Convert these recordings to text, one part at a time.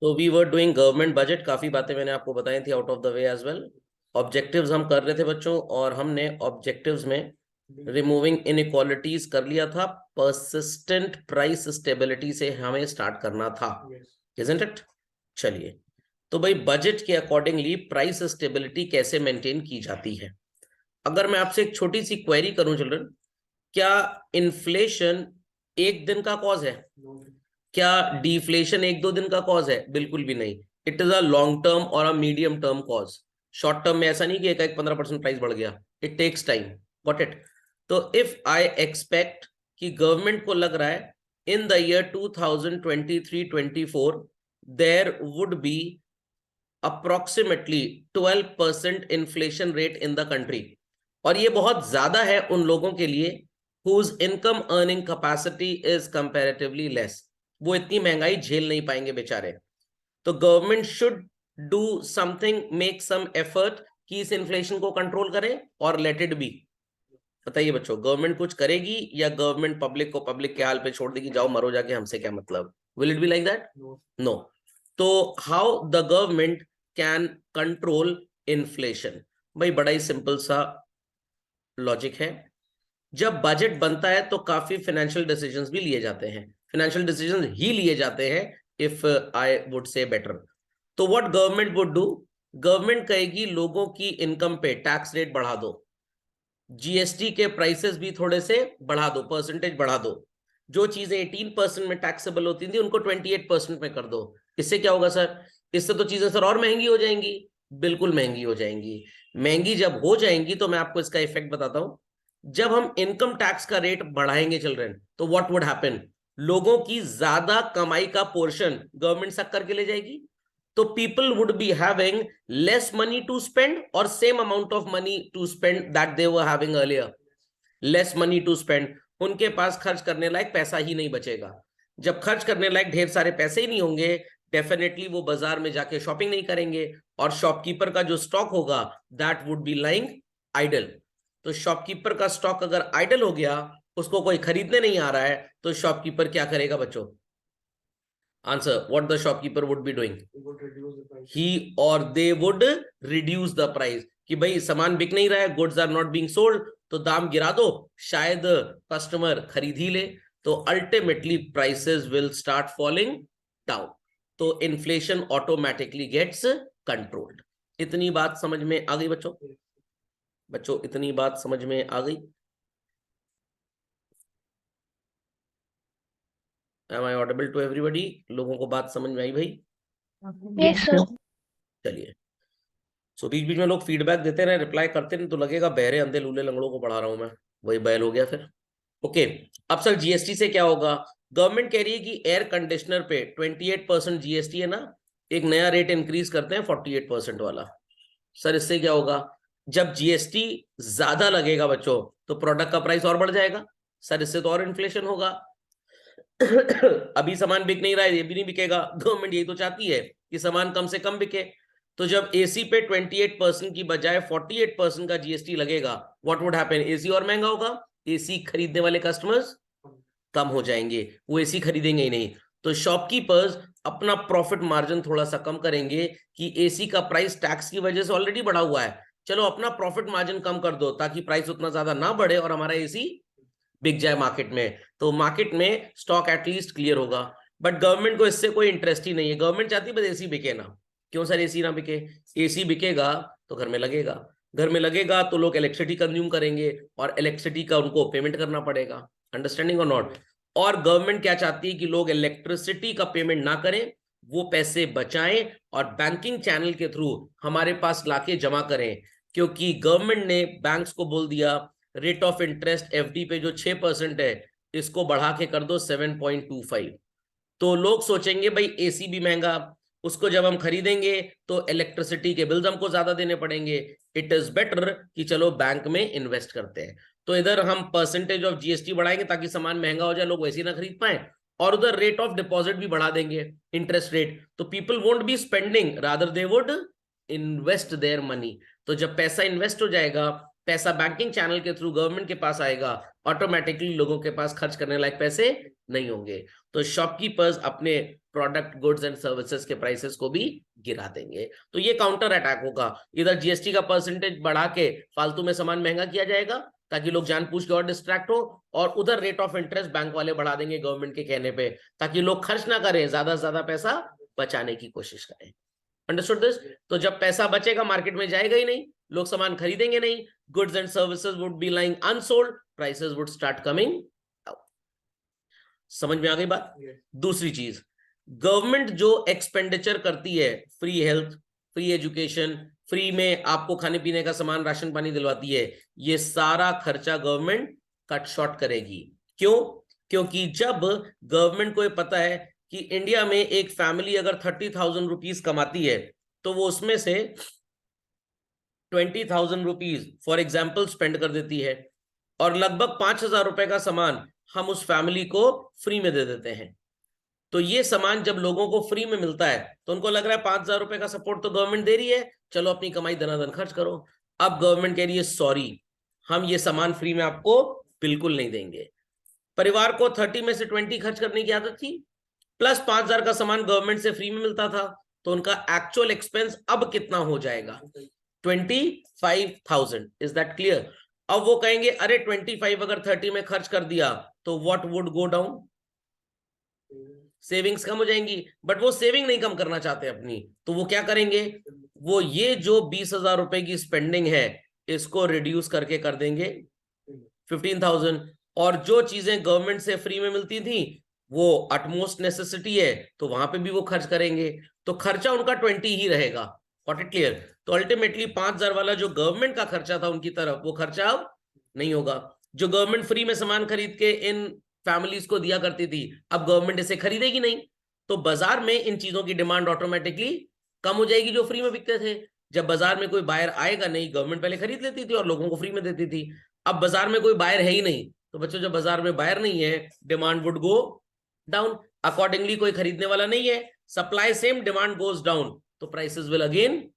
तो we were doing government budget, काफी बातें मैंने आपको बताई थी out of the way as well. Objectives हम कर रहे थे बच्चों, और हमने ऑब्जेक्टिव्स में रिमूविंग इनइक्वालिटीज कर लिया था। परसिस्टेंट प्राइस स्टेबिलिटी से हमें स्टार्ट करना था, इजंट इट? चलिए, तो भाई बजट के अकॉर्डिंगली प्राइस स्टेबिलिटी कैसे मेंटेन की जाती है। अगर मैं आपसे एक छोटी सी क्वेरी करूं चिल्ड्रन, क्या इन्फ्लेशन एक दिन का कॉज है? क्या डिफ्लेशन एक दो दिन का कॉज है? बिल्कुल भी नहीं। It is a long term और a medium term cause. Short term में ऐसा नहीं कि एक 15% प्राइस बढ़ गया, it takes time. Got it? तो इफ आई एक्सपेक्ट कि गवर्नमेंट को लग रहा है in the year 2023-24 there would be approximately 12% inflation rate in the country, और ये बहुत ज्यादा है उन लोगों के लिए whose income earning capacity is comparatively less. वो इतनी महंगाई झेल नहीं पाएंगे बेचारे। तो government should do something, make some effort कि इस इन्फ्लेशन को कंट्रोल करें, और लेट इट बी। बताइए बच्चों, गवर्नमेंट कुछ करेगी या गवर्नमेंट पब्लिक को पब्लिक के हाल पे छोड़ देगी, जाओ मरो जाके, हमसे क्या मतलब? Will it be like that? No. तो how the government can control inflation? भाई बड़ा ही सिंपल सा लॉजिक है। जब बजट बनता है तो काफी फाइनेंशियल डिसीजंस भी लिए जाते हैं, फाइनेंशियल डिसीजंस ही लिए जाते हैं, if I would say better. तो what government would do? Government कहेगी लोगों की इनकम पे टैक्स रेट बढ़ा दो, जीएसटी के प्राइसेस भी थोड़े से बढ़ा दो, परसेंटेज बढ़ा दो। जो चीजें 18% में टैक्सेबल होती थी उनको 28% में कर दो। इससे क्या होगा सर? इससे तो चीजें सर और महंगी हो जाएंगी। बिल्कुल महंगी हो जाएंगी। महंगी जब हो जाएंगी तो मैं आपको इसका इफेक्ट बताता हूं। जब हम इनकम टैक्स का रेट बढ़ाएंगे चिल्ड्रन, तो व्हाट वुड हैपन? लोगों की ज्यादा कमाई का पोर्शन गवर्नमेंट सक करके ले जाएगी। तो people would be having less money to spend और same amount of money to spend that they were having earlier. Less money to spend, उनके पास खर्च करने लायक पैसा ही नहीं बचेगा। जब खर्च करने लायक ढेर सारे पैसे ही नहीं होंगे, डेफिनेटली वो बाजार में जाके शॉपिंग नहीं करेंगे, और शॉपकीपर का जो स्टॉक होगा that would be lying idle. तो शॉपकीपर का स्टॉक अगर आइडल हो गया, उसको कोई खरीदने नहीं आ रहा है, तो शॉपकीपर क्या करेगा बच्चों? Answer, what the shopkeeper would be doing? He or they would reduce the price, कि भाई सामान बिक नहीं रहा है, goods are not being sold, तो दाम गिरा दो, शायद कस्टमर खरीद ही ले। तो ultimately prices will start falling down, तो इन्फ्लेशन ऑटोमेटिकली गेट्स कंट्रोल्ड। इतनी बात समझ में आ गई बच्चों? बच्चों इतनी बात समझ में आ गई? Am I audible to everybody? लोगों को बात समझ में आई भाई? Yes sir. चलिए, सो बीच बीच में लोग फीडबैक देते रहे, रिप्लाई करते नहीं, तो लगेगा बहरे अंधे लूले लंगड़ों को पढ़ा रहा हूं मैं, वही बैल हो गया फिर। ओके, अब सर जीएसटी से क्या होगा? गवर्नमेंट कह रही है कि एयर कंडीशनर पे 28% जीएसटी है ना, एक नया रेट इंक्रीज करते हैं 48% वाला। सर इससे क्या होगा? जब जीएसटी ज्यादा लगेगा बच्चों, तो प्रोडक्ट का प्राइस और बढ़ जाएगा। सर इससे तो और इन्फ्लेशन होगा। अभी सामान बिक नहीं रहा है, ये भी नहीं बिकेगा। गवर्नमेंट यही तो चाहती है कि सामान कम से कम बिके। तो जब एसी पे 28% की बजाय 48% का जीएसटी लगेगा, व्हाट वुड हैपन? एसी और महंगा होगा, एसी खरीदने वाले कस्टमर्स कम हो जाएंगे, वो एसी खरीदेंगे ही नहीं। तो शॉपकीपर्स अपना प्रॉफिट मार्जिन थोड़ा सा कम करेंगे कि एसी का प्राइस टैक्स की वजह से ऑलरेडी बढ़ा हुआ है, चलो अपना प्रॉफिट मार्जिन कम कर दो ताकि प्राइस उतना ज्यादा ना बढ़े और हमारा एसी बिक जाए मार्केट में। तो मार्केट में स्टॉक एटलीस्ट क्लियर होगा। बट गवर्नमेंट को इससे कोई इंटरेस्ट ही नहीं है, गवर्नमेंट चाहती है बस एसी बिके ना। क्यों सर एसी ना बिके? एसी बिकेगा तो घर में लगेगा, घर में लगेगा तो लोग इलेक्ट्रिसिटी कंज्यूम करेंगे, और इलेक्ट्रिसिटी का उनको पेमेंट करना पड़ेगा। अंडरस्टैंडिंग और नॉट? और गवर्नमेंट क्या चाहती है कि लोग इलेक्ट्रिसिटी का पेमेंट ना करें, वो पैसे बचाएं और बैंकिंग चैनल के थ्रू हमारे पास लाके जमा करें। क्योंकि गवर्नमेंट ने बैंक्स को बोल दिया रेट ऑफ इंटरेस्ट एफडी पे जो 6% है, इसको बढ़ा के कर दो 7.25। तो लोग सोचेंगे भाई एसी भी महंगा, उसको जब हम खरीदेंगे तो इलेक्ट्रिसिटी के बिल्स हमको ज्यादा देने पड़ेंगे, इट इज बेटर कि चलो बैंक में इन्वेस्ट करते हैं। तो इधर हम परसेंटेज ऑफ जीएसटी बढ़ाएंगे ताकि सामान महंगा हो जाए, लोग वैसे ही ना खरीद पाए, और उधर रेट ऑफ डिपॉजिट भी बढ़ा देंगे, इंटरेस्ट रेट, तो people won't be spending, rather they would invest their money. तो जब पैसा इन्वेस्ट हो जाएगा, पैसा बैंकिंग चैनल के थ्रू गवर्नमेंट के पास आएगा, ऑटोमेटिकली लोगों के पास खर्च करने लायक पैसे नहीं होंगे। तो शॉपकीपर्स अपने प्रोडक्ट गुड्स एंड सर्विसेज के प्राइसेस को भी गिरा देंगे। तो ये काउंटर अटैक होगा, इधर जीएसटी का परसेंटेज बढ़ा के फालतू में सामान महंगा किया जाएगा ताकि लोग जानबूझ के और डिस्ट्रैक्ट हो, और उधर रेट ऑफ इंटरेस्ट बैंक वाले बढ़ा देंगे गवर्नमेंट के कहने पे ताकि लोग खर्च ना करें, ज्यादा से ज्यादा पैसा बचाने की कोशिश करें। Understood this? तो जब पैसा बचेगा मार्केट में जाएगा ही नहीं, लोग सामान खरीदेंगे नहीं, goods and services would be lying unsold, prices would start coming down. समझ में आ गई बात? दूसरी चीज, गवर्नमेंट जो एक्सपेंडिचर करती है, free health, free education, free में आपको खाने पीने का सामान, राशन पानी दिलवाती है, ये सारा खर्चा गवर्नमेंट कट शॉर्ट करेगी। क्यों? क्योंकि जब गवर्नमेंट को ये पता है कि इंडिया में एक फैमिली अगर 30,000 रुपीज कमाती है तो वो उसमें से 20,000 रुपीज फॉर एग्जाम्पल स्पेंड कर देती है, और लगभग 5,000 रुपए का सामान हम उस फैमिली को फ्री में दे देते हैं। तो ये सामान जब लोगों को फ्री में मिलता है तो उनको लग रहा है 5,000 रुपए का सपोर्ट तो गवर्नमेंट दे रही है, चलो अपनी कमाई धनाधन खर्च करो। अब गवर्नमेंट कह रही है सॉरी, हम ये सामान फ्री में आपको बिल्कुल नहीं देंगे। परिवार को 30 में से 20 खर्च करने की आदत थी, प्लस 5,000 का सामान गवर्नमेंट से फ्री में मिलता था, तो उनका एक्चुअल एक्सपेंस अब कितना हो जाएगा? 25,000। Is that clear? अब वो कहेंगे अरे 25 अगर 30 में खर्च कर दिया तो what would go down? Savings कम हो जाएंगी, बट वो सेविंग नहीं कम करना चाहते अपनी, तो वो क्या करेंगे? वो ये जो 20,000 रुपए की स्पेंडिंग है इसको रिड्यूस करके कर देंगे 15,000, और जो चीजें गवर्नमेंट से फ्री में मिलती थी वो अटमोस्ट नेसेसिटी है तो वहां पे भी वो खर्च करेंगे, तो खर्चा उनका 20 ही रहेगा। Got it clear? तो अल्टीमेटली 5,000 वाला जो गवर्नमेंट का खर्चा था उनकी तरफ, वो खर्चा अब नहीं होगा। जो गवर्नमेंट फ्री में सामान खरीद के इन फैमिलीज को दिया करती थी, अब गवर्नमेंट इसे खरीदेगी नहीं, तो बाजार में इन चीजों की डिमांड ऑटोमेटिकली कम हो जाएगी जो फ्री में बिकते थे। जब बाजार में कोई बायर आएगा नहीं, गवर्नमेंट पहले खरीद लेती थी और लोगों को फ्री में देती थी, अब बाजार में कोई बायर है ही नहीं, तो बच्चों जब बाजार में बायर नहीं है demand would go down, accordingly कोई खरीदने वाला नहीं है, supply same, demand goes down, तो prices will again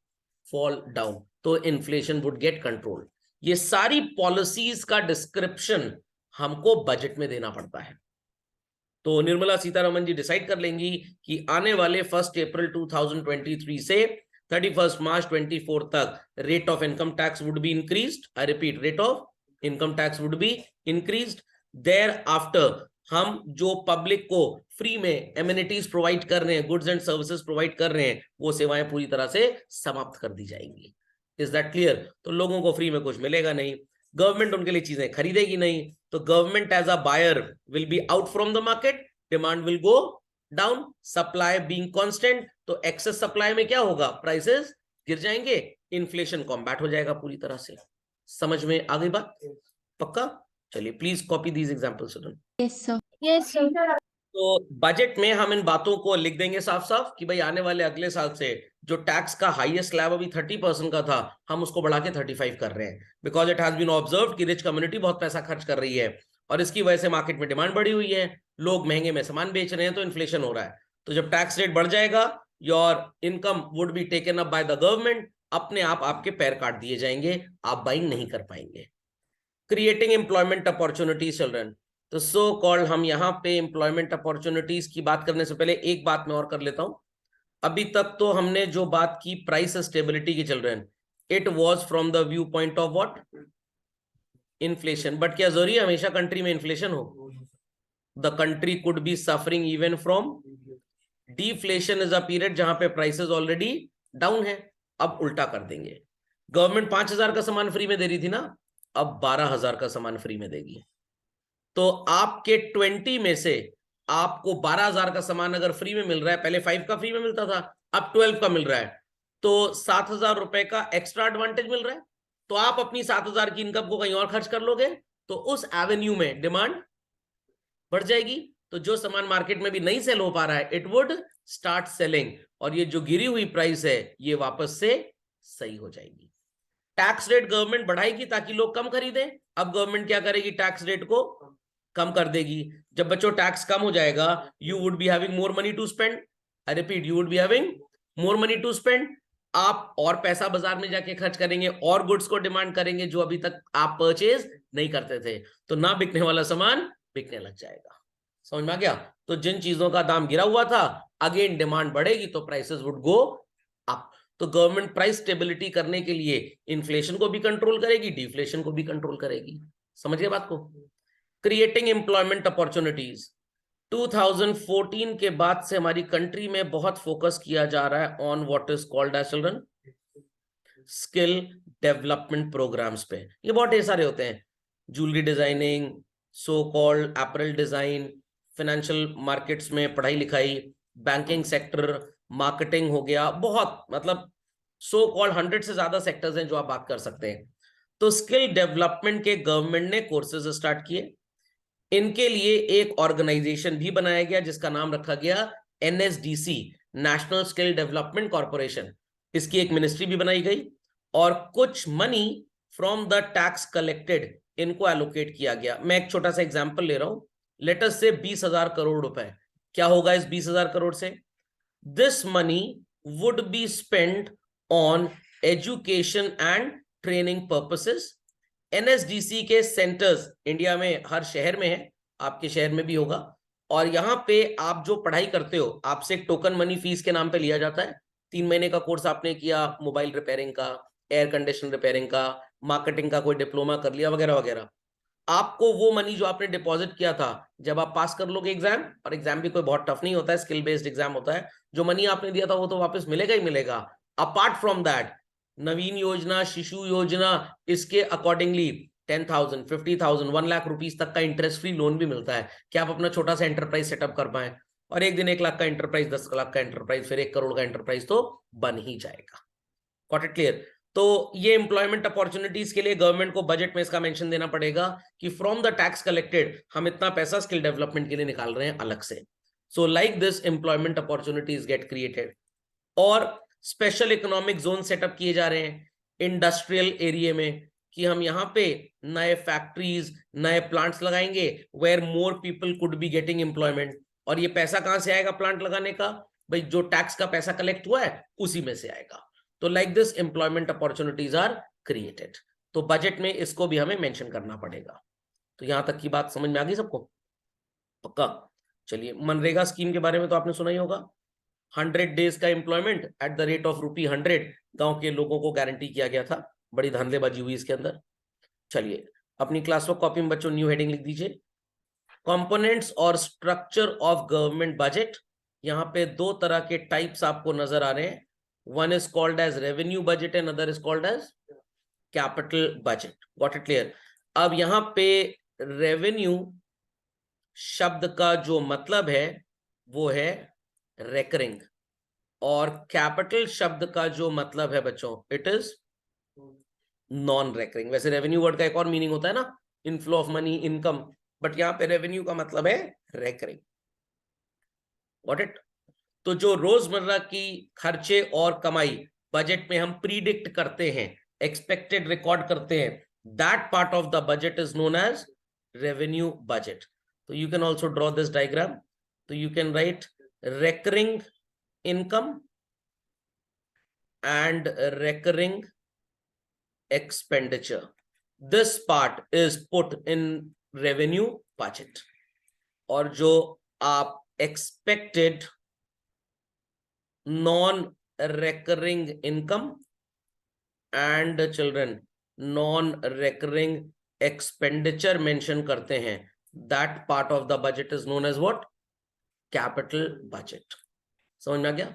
fall down, तो इन्फ्लेशन वुड गेट कंट्रोल। ये सारी पॉलिसीज का डिस्क्रिप्शन हमको बजट में देना पड़ता है। तो निर्मला सीतारमन जी डिसाइड कर लेंगी कि आने वाले 1 अप्रैल 2023 से 31 मार्च 24 तक rate of income tax would be increased. I repeat, rate of income tax would be increased. Thereafter हम जो पब्लिक को फ्री में एमिनिटीज प्रोवाइड कर रहे हैं, गुड्स एंड सर्विसेज प्रोवाइड कर रहे हैं, वो सेवाएं पूरी तरह से समाप्त कर दी जाएंगी। Is that clear? तो लोगों को फ्री में कुछ मिलेगा नहीं, गवर्नमेंट उनके लिए चीजें खरीदेगी नहीं, तो government as a buyer will be out from the market, demand will go down, supply being constant, तो एक्सेस सप्लाई में क्या होगा? प्राइसेस गिर जाएंगे, इन्फ्लेशन कॉम्बैट हो जाएगा पूरी तरह से। समझ में आ गई बात? पक्का? चलिए please copy these examples. Yes, sir. तो बजट में हम इन बातों को लिख देंगे साफ साफ कि भाई आने वाले अगले साल से जो टैक्स का हाईएस्ट स्लैब अभी 30% का था, हम उसको बढ़ा के 35 कर रहे हैं, because it has been observed कि रिच कम्युनिटी बहुत पैसा खर्च कर रही है और इसकी वजह से मार्केट में डिमांड बढ़ी हुई है, लोग महंगे में सामान बेच रहे हैं, तो इन्फ्लेशन हो रहा है। तो जब टैक्स रेट बढ़ जाएगा, your income would be taken up by the government, अपने आप आपके पैर काट दिए जाएंगे, आप बाइंग नहीं कर पाएंगे। क्रिएटिंग एम्प्लॉयमेंट अपॉर्चुनिटीज चिल्ड्रन, तो सो कॉल्ड, हम यहाँ पे एम्प्लॉयमेंट अपॉर्चुनिटीज की बात करने से पहले एक बात मैं और कर लेता हूं। अभी तक तो हमने जो बात की प्राइस स्टेबिलिटी की children, it was from the view point of what? Inflation. But क्या जरूरी है हमेशा कंट्री में इन्फ्लेशन हो? The country could be suffering even from deflation. Is a period जहां पे प्राइसेस ऑलरेडी डाउन है। अब उल्टा कर देंगे, गवर्नमेंट 5,000 का सामान फ्री में दे रही थी ना, अब 12,000 का सामान फ्री में देगी। तो आपके 20 में से आपको 12,000 का सामान अगर फ्री में मिल रहा है, पहले 5 का फ्री में मिलता था, अब 12 का मिल रहा है, तो 7,000 रुपए का एक्स्ट्रा एडवांटेज मिल रहा है, तो आप अपनी 7,000 की इनकम को कहीं और खर्च कर लोगे, तो उस एवेन्यू में डिमांड बढ़ जाएगी, तो जो सामान मार्केट में भी नहीं सेल हो पा रहा है, इट वुड स्टार्ट सेलिंग, और ये जो गिरी हुई प्राइस है ये वापस से सही हो जाएगी। टैक्स रेट गवर्नमेंट बढ़ाएगी ताकि लोग कम खरीदें, अब गवर्नमेंट क्या करेगी? टैक्स रेट को कम कर देगी। जब बच्चों टैक्स कम हो जाएगा, you would be having more money to spend. I repeat, you would be having more money to spend. आप और पैसा बाजार में जाके खर्च करेंगे और गुड्स को डिमांड करेंगे जो अभी तक आप परचेज नहीं करते थे, तो ना बिकने वाला सामान बिकने लग जाएगा। समझ में आ गया? तो जिन चीजों का दाम गिरा हुआ था अगेन डिमांड बढ़ेगी तो प्राइसेस वुड गो अप। तो गवर्नमेंट प्राइस स्टेबिलिटी करने के लिए इन्फ्लेशन को भी कंट्रोल करेगी, डिफ्लेशन को भी कंट्रोल करेगी। समझिए बात को। क्रिएटिंग एम्प्लॉयमेंट अपॉर्चुनिटीज, 2014 के बाद से हमारी कंट्री में बहुत फोकस किया जा रहा है on what is called as children skill development programmes पे। ये बहुत ढेर सारे होते हैं, jewellery designing, so called apparel design, financial markets में पढ़ाई लिखाई, बैंकिंग सेक्टर, मार्केटिंग हो गया, बहुत मतलब सो कॉल्ड 100 से ज्यादा सेक्टर्स हैं जो आप बात कर सकते हैं। तो स्किल डेवलपमेंट के गवर्नमेंट ने कोर्सेज स्टार्ट किए। इनके लिए एक ऑर्गेनाइजेशन भी बनाया गया जिसका नाम रखा गया NSDC, national skill development corporation. इसकी एक मिनिस्ट्री भी बनाई गई और कुछ money from the tax collected इनको एलोकेट किया गया। मैं एक छोटा सा एग्जांपल ले रहा हूं, लेट अस से 20,000 करोड़ रुपए। क्या होगा इस 20,000 करोड़ से? This money would be spent on education and training purposes. NSDC के सेंटर्स इंडिया में हर शहर में है, आपके शहर में भी होगा। और यहाँ पे आप जो पढ़ाई करते हो, आपसे एक टोकन मनी फीस के नाम पे लिया जाता है। 3 महीने का कोर्स आपने किया, मोबाइल रिपेयरिंग का, एयर कंडीशन रिपेयरिंग का, मार्केटिंग का कोई डिप्लोमा कर लिया वगैरह वगैरह। आपको वो मनी जो आपने डिपॉजिट किया था, जब आप पास कर लोगे एग्जाम, और एग्जाम भी कोई बहुत टफ नहीं होता है, स्किल बेस्ड एग्जाम होता है, जो मनी आपने दिया था वो तो वापस मिलेगा ही मिलेगा। अपार्ट फ्रॉम दैट, नवीन योजना, शिशु योजना, इसके अकॉर्डिंगली 10,000, 50,000, 1 लाख रुपीस तक का इंटरेस्ट फ्री लोन भी मिलता है कि आप अपना छोटा सा एंटरप्राइज सेटअप कर पाए। और एक दिन 1 लाख का एंटरप्राइज, 10 लाख का एंटरप्राइज, फिर 1 करोड़ का एंटरप्राइज तो बन ही जाएगा। Got it clear? तो ये एम्प्लॉयमेंट अपॉर्चुनिटीज के लिए गवर्नमेंट को बजट में इसका मेंशन देना पड़ेगा कि फ्रॉम द टैक्स कलेक्टेड हम इतना पैसा स्किल डेवलपमेंट के लिए निकाल रहे हैं अलग से। So like this employment opportunities get created. और स्पेशल इकोनॉमिक जोन सेटअप किए जा रहे हैं इंडस्ट्रियल एरिया में कि हम यहाँ पे नए फैक्ट्रीज, नए प्लांट्स लगाएंगे where more people could be getting employment. और ये पैसा कहां से आएगा प्लांट लगाने का? भाई जो टैक्स का पैसा कलेक्ट हुआ है उसी में से आएगा। तो like this employment opportunities are created. तो बजट में इसको भी हमें मेंशन करना पड़ेगा। तो यहां तक की बात समझ में आ गई सबको? पक्का? चलिए, मनरेगा स्कीम के बारे में तो आपने सुना ही होगा। 100 डेज का employment at the rate of ₹100 गांव के लोगों को गारंटी किया गया था। बड़ी धांधलेबाजी हुई इसके अंदर। चलिए, अपनी क्लास वर्क कॉपी में बच्चों न्यू हेडिंग लिख दीजिए, कंपोनेंट्स और स्ट्रक्चर ऑफ गवर्नमेंट बजट। यहाँ पे 2 तरह के टाइप्स आपको नजर आ रहे हैं। One is called as revenue budget and other is called as capital budget. Got it clear? अब यहाँ पे रेवेन्यू शब्द का जो मतलब है वो है रेकरिंग, और कैपिटल शब्द का जो मतलब है बच्चों, इट इज नॉन रेकरिंग। वैसे रेवेन्यू वर्ड का एक और मीनिंग होता है ना, inflow of money, income, but यहां पे रेवेन्यू का मतलब है रेकरिंग। Got it? तो जो रोजमर्रा की खर्चे और कमाई बजट में हम प्रीडिक्ट करते हैं, एक्सपेक्टेड रिकॉर्ड करते हैं, that part of the budget is known as revenue budget. तो you can also draw this diagram. तो you can write recurring income and recurring expenditure. This part is put in revenue budget. और जो आप expected non-recurring income and children non-recurring expenditure mention करते हैं, that part of the budget is known as what? Capital budget. समझ में आ गया?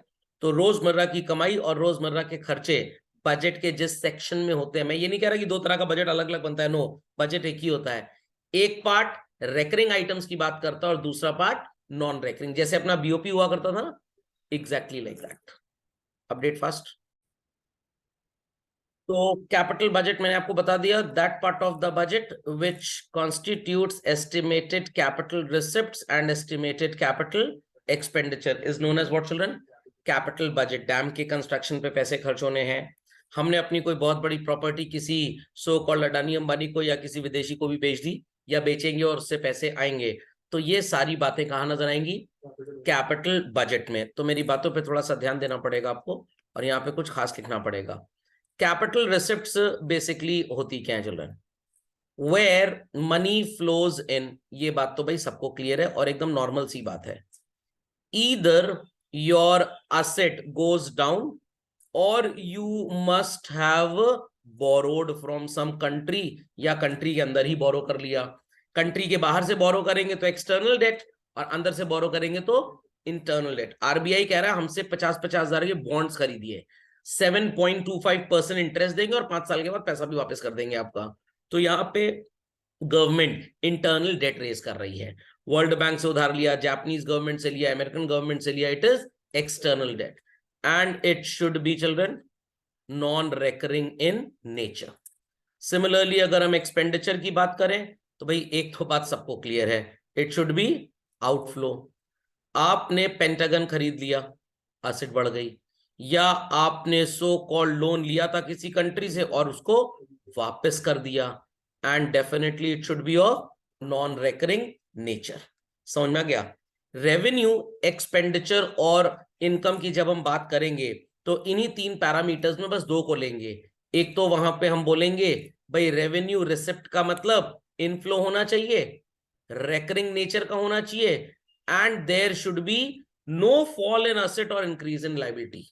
तो रोजमर्रा की कमाई और रोजमर्रा के खर्चे बजट के जिस सेक्शन में होते हैं, मैं ये नहीं कह रहा कि 2 तरह का बजट अलग अलग बनता है, नो, बजट एक ही होता है। एक पार्ट रेकरिंग आइटम्स की बात करता है और दूसरा पार्ट नॉन रेकरिंग, जैसे अपना बीओपी हुआ करता था ना, exactly like that. Update fast. तो कैपिटल बजट मैंने आपको बता दिया, that part of the budget which constitutes estimated capital receipts and estimated capital expenditure is known as what children? Capital budget. Dam के कंस्ट्रक्शन पे पैसे खर्च होने हैं, हमने अपनी कोई बहुत बड़ी प्रॉपर्टी किसी सो कॉल्ड अडानी अंबानी को या किसी विदेशी को भी बेच दी या बेचेंगे और उससे पैसे आएंगे, तो ये सारी बातें कहाँ नजर आएंगी? कैपिटल बजट में। तो मेरी बातों पे थोड़ा सा ध्यान देना पड़ेगा आपको और यहाँ पे कुछ खास लिखना पड़ेगा। कैपिटल रिसिप्ट्स बेसिकली होती क्या है children? Where money flows in. ये बात तो भाई सबको क्लियर है और एकदम नॉर्मल सी बात है। Either your asset goes down, or you must have borrowed from some country, या कंट्री के अंदर ही बोरो कर लिया। कंट्री के बाहर से बोरो करेंगे तो एक्सटर्नल डेट, और अंदर से बोरो करेंगे तो इंटरनल डेट। आरबीआई कह रहा है हमसे 50-50 हजार के बॉन्ड्स खरीदिए, 7.25% इंटरेस्ट देंगे और 5 साल के बाद पैसा भी वापस कर देंगे आपका। तो यहाँ पे गवर्नमेंट इंटरनल डेट रेज कर रही है, वर्ल्ड बैंक से उधार लिया, जापानीज गवर्नमेंट से लिया, अमेरिकन गवर्नमेंट से लिया, it is external debt and it should be children non recurring in nature. Similarly अगर हम एक्सपेंडिचर की बात करें तो भाई एक तो बात सबको क्लियर है, इट शुड बी आउटफ्लो। आपने पेंटागन खरीद लिया, एसेट बढ़ गई, या आपने सो कॉल्ड लोन लिया था किसी कंट्री से और उसको वापस कर दिया, and definitely it should be of non recurring nature. समझ में आ गया? रेवेन्यू, एक्सपेंडिचर और इनकम की जब हम बात करेंगे तो इन्हीं 3 पैरामीटर्स में बस 2 को लेंगे। एक तो वहां पे हम बोलेंगे भाई रेवेन्यू रिसिप्ट का मतलब इनफ्लो होना चाहिए, रेकरिंग नेचर का होना चाहिए, and there should be no fall in asset और इंक्रीज इन लायबिलिटी।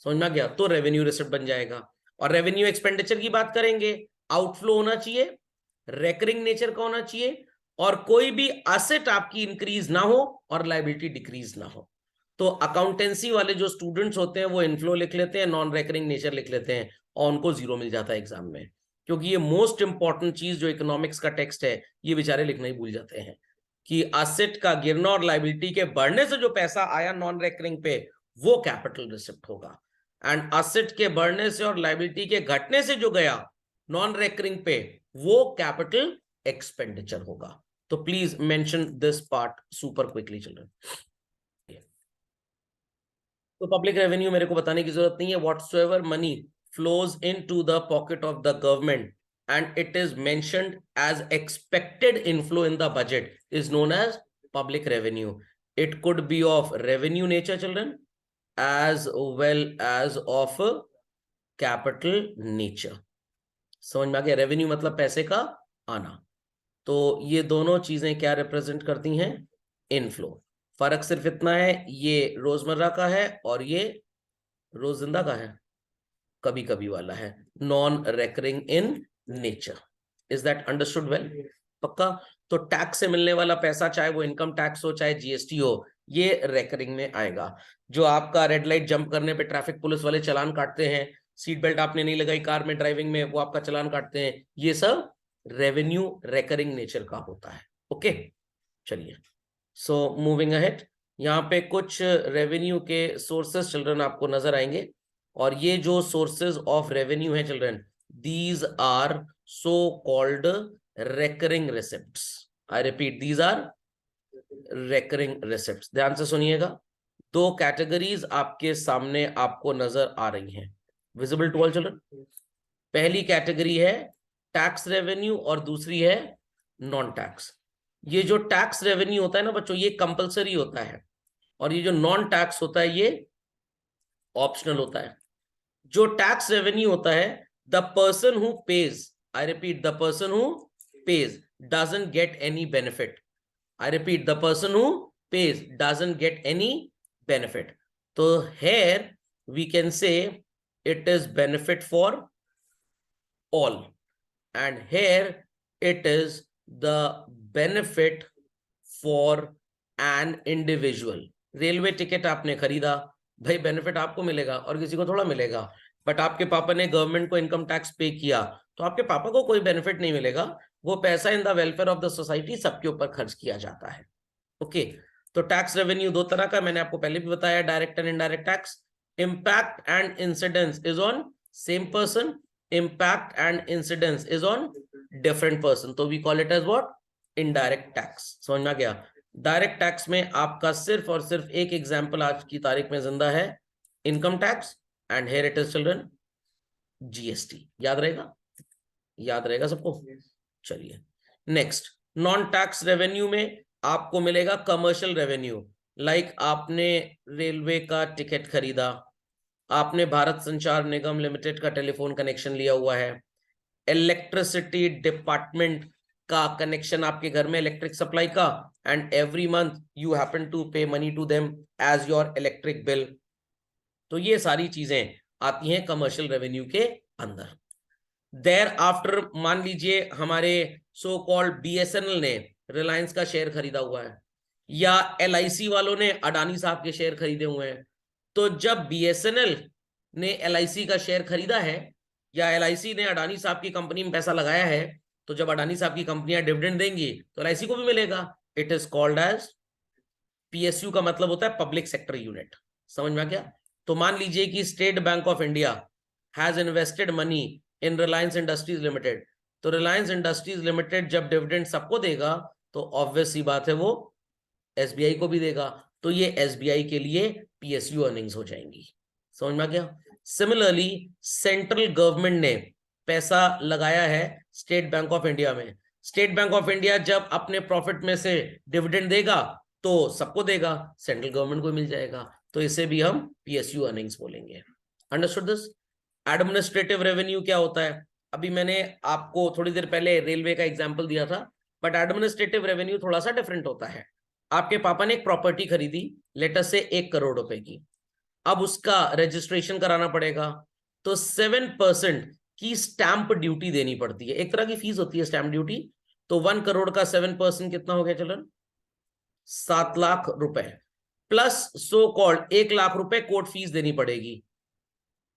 समझ में आ गया? तो रेवेन्यू रिसिप्ट बन जाएगा। और रेवेन्यू एक्सपेंडिचर की बात करेंगे, आउटफ्लो होना चाहिए, रेकरिंग नेचर का होना चाहिए, और कोई भी असेट आपकी इंक्रीज ना हो और लायबिलिटी डिक्रीज ना हो। तो अकाउंटेंसी वाले जो स्टूडेंट्स होते हैं वो इनफ्लो लिख लेते हैं, नॉन रेकरिंग नेचर लिख लेते हैं, और उनको 0 मिल जाता है एग्जाम में, क्योंकि ये मोस्ट इंपॉर्टेंट चीज जो इकोनॉमिक्स का टेक्स्ट है ये बेचारे लिखना ही भूल जाते हैं कि असेट का गिरना और लायबिलिटी के बढ़ने से जो पैसा आया नॉन रेकरिंग पे वो कैपिटल रिसिप्ट होगा, एंड असेट के बढ़ने से और लायबिलिटी के घटने से जो गया नॉन रेकरिंग पे वो कैपिटल एक्सपेंडिचर होगा। तो please mention this part super quickly children. तो पब्लिक रेवेन्यू मेरे को बताने की जरूरत नहीं है, whatsoever money flows into the pocket of the government and it is mentioned as expected inflow in the budget is known as public revenue. It could be of revenue nature children as well as of capital nature. समझ में आ गया? Revenue मतलब पैसे का आना, तो ये दोनों चीजें क्या रिप्रेजेंट करती हैं? इनफ्लो। फर्क सिर्फ इतना है, ये रोजमर्रा का है और ये रोजिंदा का है, कभी कभी वाला है, non recurring in nature. Is that understood well? पक्का? तो टैक्स से मिलने वाला पैसा, चाहे वो इनकम टैक्स हो चाहे जीएसटी हो, ये रेकरिंग में आएगा। जो आपका रेड लाइट जंप करने पे ट्रैफिक पुलिस वाले चालान काटते हैं, सीट बेल्ट आपने नहीं लगाई कार में ड्राइविंग में, वो आपका चालान काटते हैं, ये सब रेवेन्यू रेकरिंग नेचर का होता है। ओके, चलिए, सो मूविंग अहेड, यहाँ पे कुछ रेवेन्यू के सोर्सेस चिल्ड्रन आपको नजर आएंगे, और ये जो सोर्सेज ऑफ रेवेन्यू है children, these are so called recurring receipts. I repeat, these are recurring receipts. ध्यान से सुनिएगा, 2 कैटेगरीज आपके सामने आपको नजर आ रही हैं, विजिबल टू ऑल चिल्ड्रन। पहली कैटेगरी है टैक्स रेवेन्यू और दूसरी है नॉन टैक्स। ये जो टैक्स रेवेन्यू होता है ना बच्चों, ये कंपलसरी होता है, और ये जो नॉन टैक्स होता है ये ऑप्शनल होता है। जो टैक्स रेवेन्यू होता है, the person who page, I repeat, the person who page doesn't get any benefit. I repeat, the person who page doesn't get any benefit. तो here we can say it is benefit for all, and here it is the benefit for an individual. Railway ticket आपने खरीदा, भाई benefit आपको मिलेगा और किसी को थोड़ा मिलेगा, बट आपके पापा ने गवर्नमेंट को इनकम टैक्स पे किया तो आपके पापा को कोई बेनिफिट नहीं मिलेगा, वो पैसा in the welfare of the society सबके ऊपर खर्च किया जाता है। ओके, तो टैक्स रेवेन्यू 2 तरह का, मैंने आपको पहले भी बताया, direct and indirect tax. Impact and incidence is on same person, impact and incidence is on different person, तो we call it as what? Indirect tax. समझ में आ गया? डायरेक्ट टैक्स में आपका सिर्फ और सिर्फ एक एग्जाम्पल आज की तारीख में जिंदा है, income tax, and here it is children GST. याद रहेगा? याद रहेगा सबको? चलिए नेक्स्ट, नॉन टैक्स रेवेन्यू में आपको मिलेगा कमर्शियल रेवेन्यू, लाइक आपने रेलवे का टिकट खरीदा, आपने भारत संचार निगम लिमिटेड का टेलीफोन कनेक्शन लिया हुआ है, इलेक्ट्रिसिटी डिपार्टमेंट का कनेक्शन आपके घर में इलेक्ट्रिक सप्लाई का, and every month you happen to pay money to them as your electric bill. तो ये सारी चीजें आती हैं कमर्शियल रेवेन्यू के अंदर। देयर आफ्टर मान लीजिए हमारे सो कॉल्ड बीएसएनएल ने रिलायंस का शेयर खरीदा हुआ है, या एलआईसी वालों ने अडानी साहब के शेयर खरीदे हुए हैं। तो जब बीएसएनएल ने एलआईसी का शेयर खरीदा है, या एलआईसी ने अडानी साहब की कंपनी में पैसा लगाया है, तो जब अडानी साहब की कंपनियां डिविडेंड देंगी तो एलआईसी को भी मिलेगा। It is called as PSU, का मतलब होता है पब्लिक सेक्टर यूनिट। समझ में आ गया? तो मान लीजिए कि state bank of India has invested money in Reliance industries limited, तो रिलायंस इंडस्ट्रीज लिमिटेड जब डिविडेंड सबको देगा तो ऑब्वियस सी बात है वो एसबीआई को भी देगा, तो ये एसबीआई के लिए पीएसयू अर्निंग्स हो जाएंगी। समझ में आ गया? सिमिलरली सेंट्रल गवर्नमेंट ने पैसा लगाया है स्टेट बैंक ऑफ इंडिया में, स्टेट बैंक ऑफ इंडिया जब अपने प्रॉफिट में से डिविडेंड देगा तो सबको देगा, सेंट्रल गवर्नमेंट को मिल जाएगा, तो इसे भी हम पीएसयू अर्निंग्स बोलेंगे। Understood this? एडमिनिस्ट्रेटिव रेवेन्यू क्या होता है? अभी मैंने आपको थोड़ी देर पहले रेलवे का एग्जांपल दिया था, बट एडमिनिस्ट्रेटिव रेवेन्यू थोड़ा सा डिफरेंट होता है। आपके पापा ने एक प्रॉपर्टी खरीदी लेटर से 1 करोड़ रुपए की, अब उसका रजिस्ट्रेशन कराना पड़ेगा, तो 7% की स्टैंप ड्यूटी देनी पड़ती है, एक तरह की फीस होती है स्टैंप ड्यूटी। तो 1 करोड़ का 7% कितना हो गया चलन? 7 लाख रुपए, प्लस सो कॉल्ड 1 लाख रुपए कोर्ट फीस देनी पड़ेगी।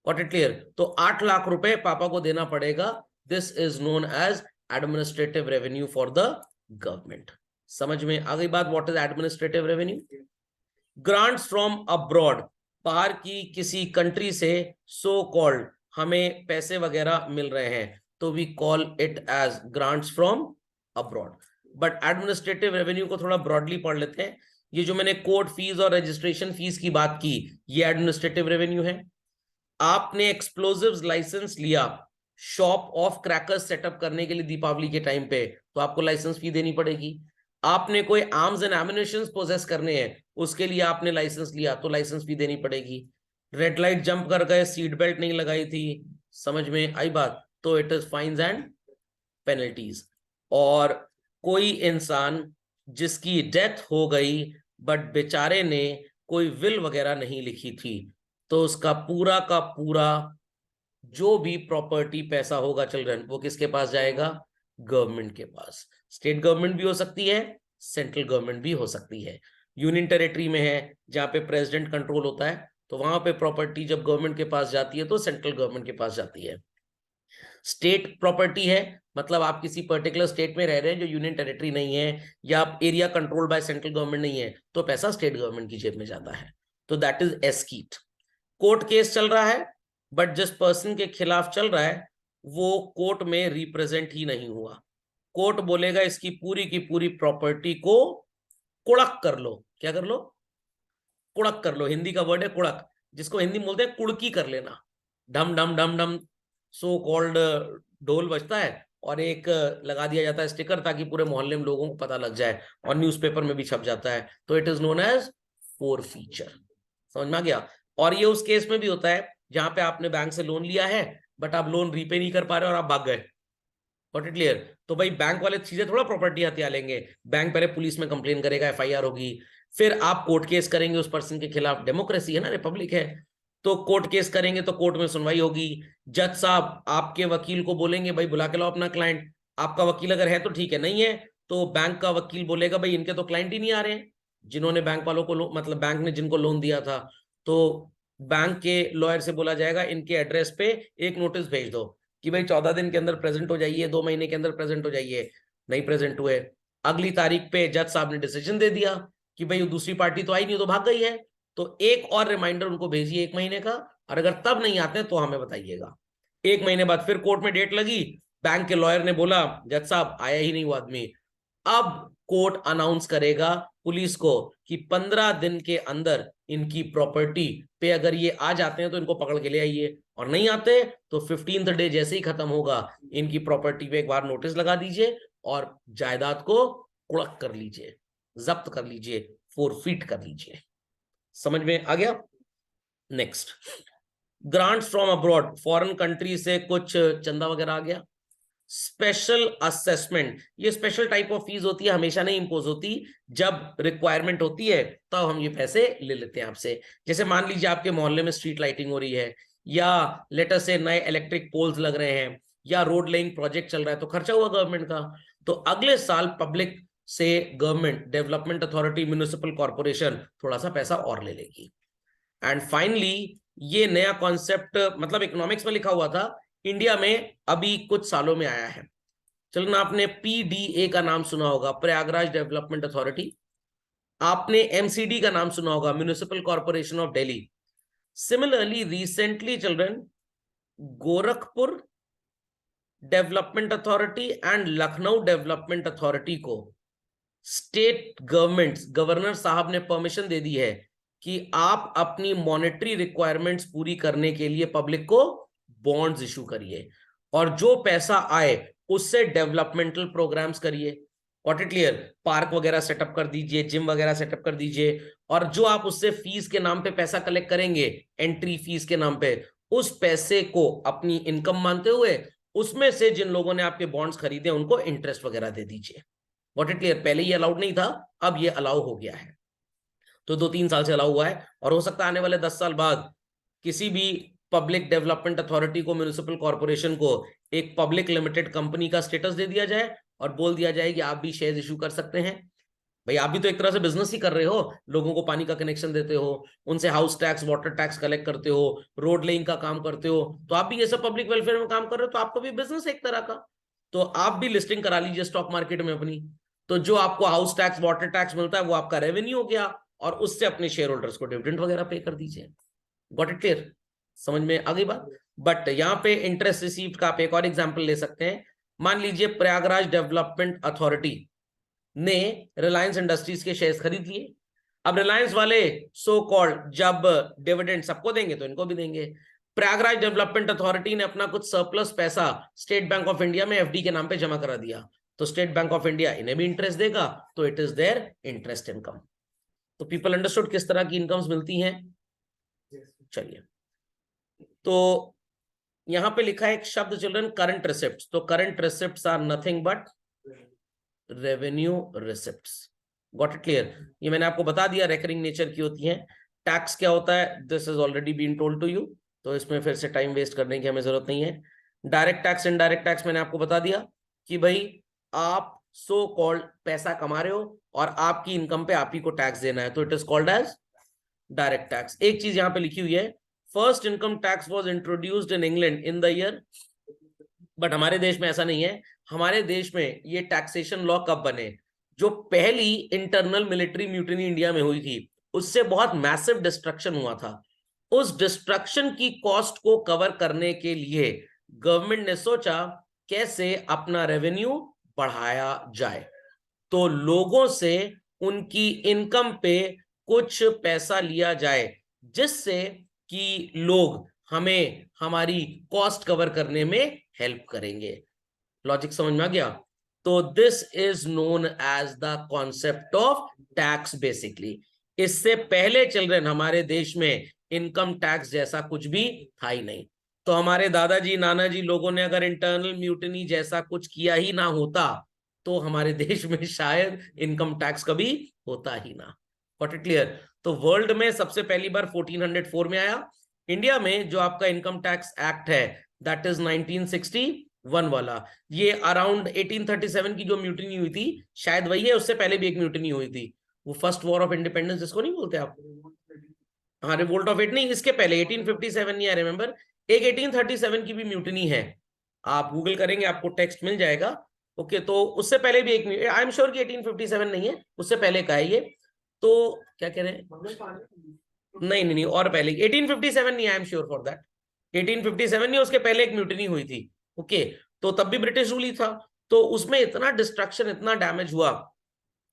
Got it clear? तो 8 लाख रुपए पापा को देना पड़ेगा। This is known as administrative revenue for the government. समझ में आ गई बात? What is administrative revenue? Grants from abroad, बाहर की किसी कंट्री से सो कॉल्ड हमें पैसे वगैरह मिल रहे हैं, तो we call it as grants from abroad. But administrative revenue को थोड़ा ब्रॉडली पढ़ लेते हैं। ये जो मैंने कोर्ट फीस और रजिस्ट्रेशन फीस की बात की, ये एडमिनिस्ट्रेटिव रेवेन्यू है। आपने एक्सप्लोजिव्स लाइसेंस लिया शॉप ऑफ क्रैकर्स सेटअप करने के लिए दीपावली के टाइम पे, तो आपको लाइसेंस फी देनी पड़ेगी। आपने कोई आर्म्स एंड एम्युनिशन पोजेस करने हैं, उसके लिए आपने लाइसेंस लिया तो लाइसेंस फी देनी पड़ेगी। रेड लाइट जंप कर गए, सीट बेल्ट नहीं लगाई थी, समझ में आई बात? तो it is fines and penalties. और कोई इंसान जिसकी डेथ हो गई बट बेचारे ने कोई विल वगैरह नहीं लिखी थी, तो उसका पूरा का पूरा जो भी प्रॉपर्टी पैसा होगा चिल्ड्रन, वो किसके पास जाएगा? गवर्नमेंट के पास। स्टेट गवर्नमेंट भी हो सकती है, सेंट्रल गवर्नमेंट भी हो सकती है। यूनियन टेरिटरी में है जहां पे प्रेसिडेंट कंट्रोल होता है, तो वहां पे प्रॉपर्टी जब गवर्नमेंट के पास जाती है तो सेंट्रल गवर्नमेंट के पास जाती है। स्टेट प्रॉपर्टी है मतलब आप किसी पर्टिकुलर स्टेट में रह रहे हैं जो यूनियन टेरिटरी नहीं है, या आप area control by central government नहीं है, तो पैसा स्टेट गवर्नमेंट की जेब में जाता है। तो दैट इज एस्कीट। कोर्ट केस चल रहा है, बट जिस पर्सन के खिलाफ चल रहा है वो कोर्ट में रिप्रेजेंट ही नहीं हुआ। कोर्ट बोलेगा इसकी पूरी की पूरी प्रॉपर्टी को कुड़क कर लो। क्या कर लो? कुड़क कर लो। हिंदी का वर्ड है कुड़क, जिसको हिंदी में बोलते हैं कुड़की कर लेना। डम डम डम डम सो कॉल्ड ढोल बजता है और एक लगा दिया जाता है स्टिकर, ताकि पूरे मोहल्ले में लोगों को पता लग जाए, और न्यूज़पेपर में भी छप जाता है। तो it is known as forfeiture. समझ में आ गया? और ये उस केस में भी होता है जहां पे आपने बैंक से लोन लिया है बट आप लोन रीपे नहीं कर पा रहे और आप भाग गए। Got it clear? तो भाई बैंक वाले चीजें थोड़ा प्रॉपर्टी हथिया लेंगे। बैंक पहले पुलिस में कंप्लेन करेगा, एफआईआर होगी, फिर आप कोर्ट केस करेंगे उस पर्सन के खिलाफ। डेमोक्रेसी है ना, रिपब्लिक है, तो कोर्ट केस करेंगे तो कोर्ट में सुनवाई होगी। जज साहब आपके वकील को बोलेंगे भाई बुला के लाओ अपना क्लाइंट। आपका वकील अगर है तो ठीक है, नहीं है तो बैंक का वकील बोलेगा भाई इनके तो क्लाइंट ही नहीं आ रहे हैं, जिन्होंने बैंक वालों को मतलब बैंक ने जिनको लोन दिया था। तो बैंक के लॉयर से बोला जाएगा इनके एड्रेस पे एक नोटिस भेज दो कि भाई 14 दिन के अंदर प्रेजेंट हो जाइए, 2 महीने के अंदर प्रेजेंट हो जाइए। नहीं प्रेजेंट हुए, अगली तारीख पे जज साहब ने डिसीजन दे दिया कि भाई दूसरी पार्टी तो आई नहीं, तो भाग गई है, तो एक और रिमाइंडर उनको भेजिए 1 महीने का, और अगर तब नहीं आते तो हमें बताइएगा। 1 महीने बाद फिर कोर्ट में डेट लगी, बैंक के लॉयर ने बोला जज साहब आया ही नहीं वो आदमी। अब कोर्ट अनाउंस करेगा पुलिस को कि 15 दिन के अंदर इनकी प्रॉपर्टी पे अगर ये आ जाते हैं तो इनको पकड़ के ले आइए, और नहीं आते तो 15th डे जैसे ही खत्म होगा इनकी प्रॉपर्टी पे एक बार नोटिस लगा दीजिए और जायदाद को कुड़क कर लीजिए, जब्त कर लीजिए, फोरफीट कर लीजिए। समझ में आ गया? Next, grants from abroad, foreign country से कुछ चंदा वगैरह आ गया, स्पेशल असेसमेंट, ये स्पेशल टाइप ऑफ फीस होती है, हमेशा नहीं इंपोज होती, जब रिक्वायरमेंट होती है तब तो हम ये पैसे ले लेते हैं आपसे। जैसे मान लीजिए आपके मोहल्ले में स्ट्रीट लाइटिंग हो रही है, या लेटर से नए इलेक्ट्रिक पोल्स लग रहे हैं, या रोड लेइंग प्रोजेक्ट चल रहा है, तो खर्चा हुआ गवर्नमेंट का, तो अगले साल पब्लिक से government development authority municipal corporation थोड़ा सा पैसा और ले लेगी। एंड फाइनली ये नया कॉन्सेप्ट मतलब इकोनॉमिक्स में लिखा हुआ था, इंडिया में अभी कुछ सालों में आया है। चलो ना, आपने पीडीए का नाम सुना होगा, प्रयागराज डेवलपमेंट अथॉरिटी। आपने एमसीडी का नाम सुना होगा, municipal corporation of Delhi. Similarly recently children, Gorakhpur development authority and Lucknow development authority को स्टेट गवर्नमेंट्स, गवर्नर साहब ने परमिशन दे दी है कि आप अपनी मॉनेटरी रिक्वायरमेंट्स पूरी करने के लिए पब्लिक को बॉन्ड्स इशू करिए, और जो पैसा आए उससे डेवलपमेंटल प्रोग्राम्स करिए। व्हाट इट क्लियर, पार्क वगैरह सेटअप कर दीजिए, जिम वगैरह सेटअप कर दीजिए, और जो आप उससे फीस के नाम पे पैसा कलेक्ट करेंगे, एंट्री फीस के नाम पे, उस पैसे को अपनी इनकम मानते हुए उसमें से जिन लोगों ने आपके बॉन्ड्स खरीदे उनको इंटरेस्ट वगैरह दे दीजिए। व्हाट इट क्लियर, पहले ये अलाउड नहीं था, अब ये अलाउ हो गया है, तो 2-3 साल से अलाउ हुआ है, और हो सकता है आने वाले 10 साल बाद किसी भी पब्लिक डेवलपमेंट अथॉरिटी को, म्युनिसिपल कॉर्पोरेशन को एक पब्लिक लिमिटेड कंपनी का स्टेटस दे दिया जाए और बोल दिया जाए कि आप भी शेयर इशू कर सकते हैं। भाई आप भी तो एक तरह से बिजनेस ही कर रहे हो, लोगों को पानी का कनेक्शन देते हो, उनसे house tax water tax collect करते हो, रोड लेइंग का काम करते हो, तो आप भी ये सब पब्लिक वेलफेयर में काम कर रहे हो, तो आपको भी बिजनेस एक तरह का, तो आप भी लिस्टिंग करा लीजिए स्टॉक मार्केट में अपनी, तो जो आपको हाउस टैक्स वाटर टैक्स मिलता है वो आपका रेवेन्यू हो गया, और उससे अपने शेयर होल्डर्स को डिविडेंड वगैरह पे कर दीजिए। गॉट इट क्लियर, समझ में आ गई बात। बट यहाँ पे इंटरेस्ट रिसीव्ड का आप एक और एग्जांपल ले सकते हैं। मान लीजिए प्रयागराज डेवलपमेंट अथॉरिटी ने रिलायंस इंडस्ट्रीज के शेयर्स खरीद लिए। अब रिलायंस वाले सो कॉल्ड जब डिविडेंड सबको देंगे तो इनको भी देंगे। प्रयागराज डेवलपमेंट अथॉरिटी ने अपना कुछ सरप्लस पैसा स्टेट बैंक ऑफ इंडिया में एफडी के नाम पे जमा करा दिया, तो स्टेट बैंक ऑफ इंडिया इन्हें भी इंटरेस्ट देगा, तो it is their interest income. तो पीपल अंडरस्टूड किस तरह की इनकम्स मिलती हैं। चलिए, तो यहां पे लिखा है एक शब्द चिल्ड्रन, करंट रिसिप्ट्स। तो current receipts are nothing but revenue receipts. Got it clear, ये मैंने आपको बता दिया रेकरिंग नेचर की होती है। टैक्स क्या होता है, this is already been told to you, तो इसमें फिर से टाइम वेस्ट करने की हमें जरूरत नहीं है। डायरेक्ट टैक्स, इनडायरेक्ट टैक्स मैंने आपको बता दिया कि भाई आप सो कॉल्ड पैसा कमा रहे हो और आपकी इनकम पे आप ही को टैक्स देना है, तो it is called as direct tax. एक चीज यहां पे लिखी हुई है, first income tax was introduced in England in the year, but हमारे देश में ऐसा नहीं है। हमारे देश में ये टैक्सेशन लॉ कब बने, जो पहली इंटरनल मिलिट्री म्यूटिनी इंडिया में हुई थी, उससे बहुत मैसिव डिस्ट्रक्शन हुआ था। उस डिस्ट्रक्शन की कॉस्ट को कवर करने के लिए गवर्नमेंट ने सोचा कैसे अपना रेवेन्यू बढ़ाया जाए, तो लोगों से उनकी इनकम पे कुछ पैसा लिया जाए, जिससे कि लोग हमें हमारी कॉस्ट कवर करने में हेल्प करेंगे। लॉजिक समझ में आ गया। तो this is known as the concept of tax basically. इससे पहले चिल्ड्रन हमारे देश में इनकम टैक्स जैसा कुछ भी था ही नहीं। तो हमारे दादाजी नानाजी लोगों ने अगर इंटरनल म्यूटिनी जैसा कुछ किया ही ना होता तो हमारे देश में शायद इनकम टैक्स कभी होता ही ना। What it clear. तो वर्ल्ड में सबसे पहली बार 1404 में आया। इंडिया में जो आपका इनकम टैक्स एक्ट है दैट इज 1961 वाला, ये अराउंड 1837 की जो म्यूटिनी हुई थी शायद वही है, उससे पहले भी एक म्यूटिनी हुई थी, वो फर्स्ट वॉर ऑफ इंडिपेंडेंस जिसको नहीं बोलते आप, हाँ रिवोल्ट ऑफ 8 नहीं, इसके पहले 1857 नहीं, आई रिमेंबर एक 1837 की भी म्यूटिनी है, आप गूगल करेंगे आपको टेक्स्ट मिल जाएगा। ओके, तो उससे पहले भी एक, आई एम श्योर कि 1857 नहीं है, उससे पहले का है ये। तो क्या कह रहे हैं, नहीं नहीं नहीं, और पहले 1857 नहीं, I am sure for that 1857 नहीं, उसके पहले एक म्यूटिनी हुई थी। ओके, तो तब भी ब्रिटिश रूल ही था, तो उसमें इतना डिस्ट्रक्शन, इतना डैमेज हुआ,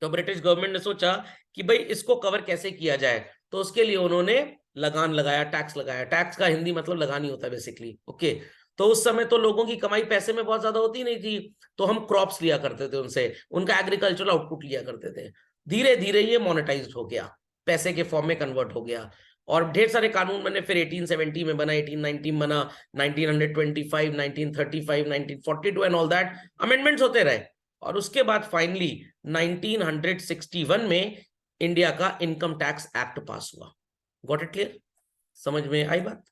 तो ब्रिटिश गवर्नमेंट ने सोचा कि भाई इसको कवर कैसे किया जाए, तो उसके लिए उन्होंने लगान लगाया, टैक्स लगाया। टैक्स का हिंदी मतलब लगान ही होता है बेसिकली। ओके, तो उस समय तो लोगों की कमाई पैसे में बहुत ज्यादा होती नहीं थी, तो हम क्रॉप्स लिया करते थे उनसे, उनका एग्रीकल्चरल आउटपुट लिया करते थे। धीरे धीरे ये मोनेटाइज्ड हो गया, पैसे के फॉर्म में कन्वर्ट हो गया। और ढेर सारे कानून बने, फिर 1870 में बना, 1890 में बना, 1925, 1935, 1942 एंड ऑल दैट अमेंडमेंट्स होते रहे। और उसके बाद फाइनली 1961 में इंडिया का इनकम टैक्स एक्ट पास हुआ। Got it clear? समझ में आई बात?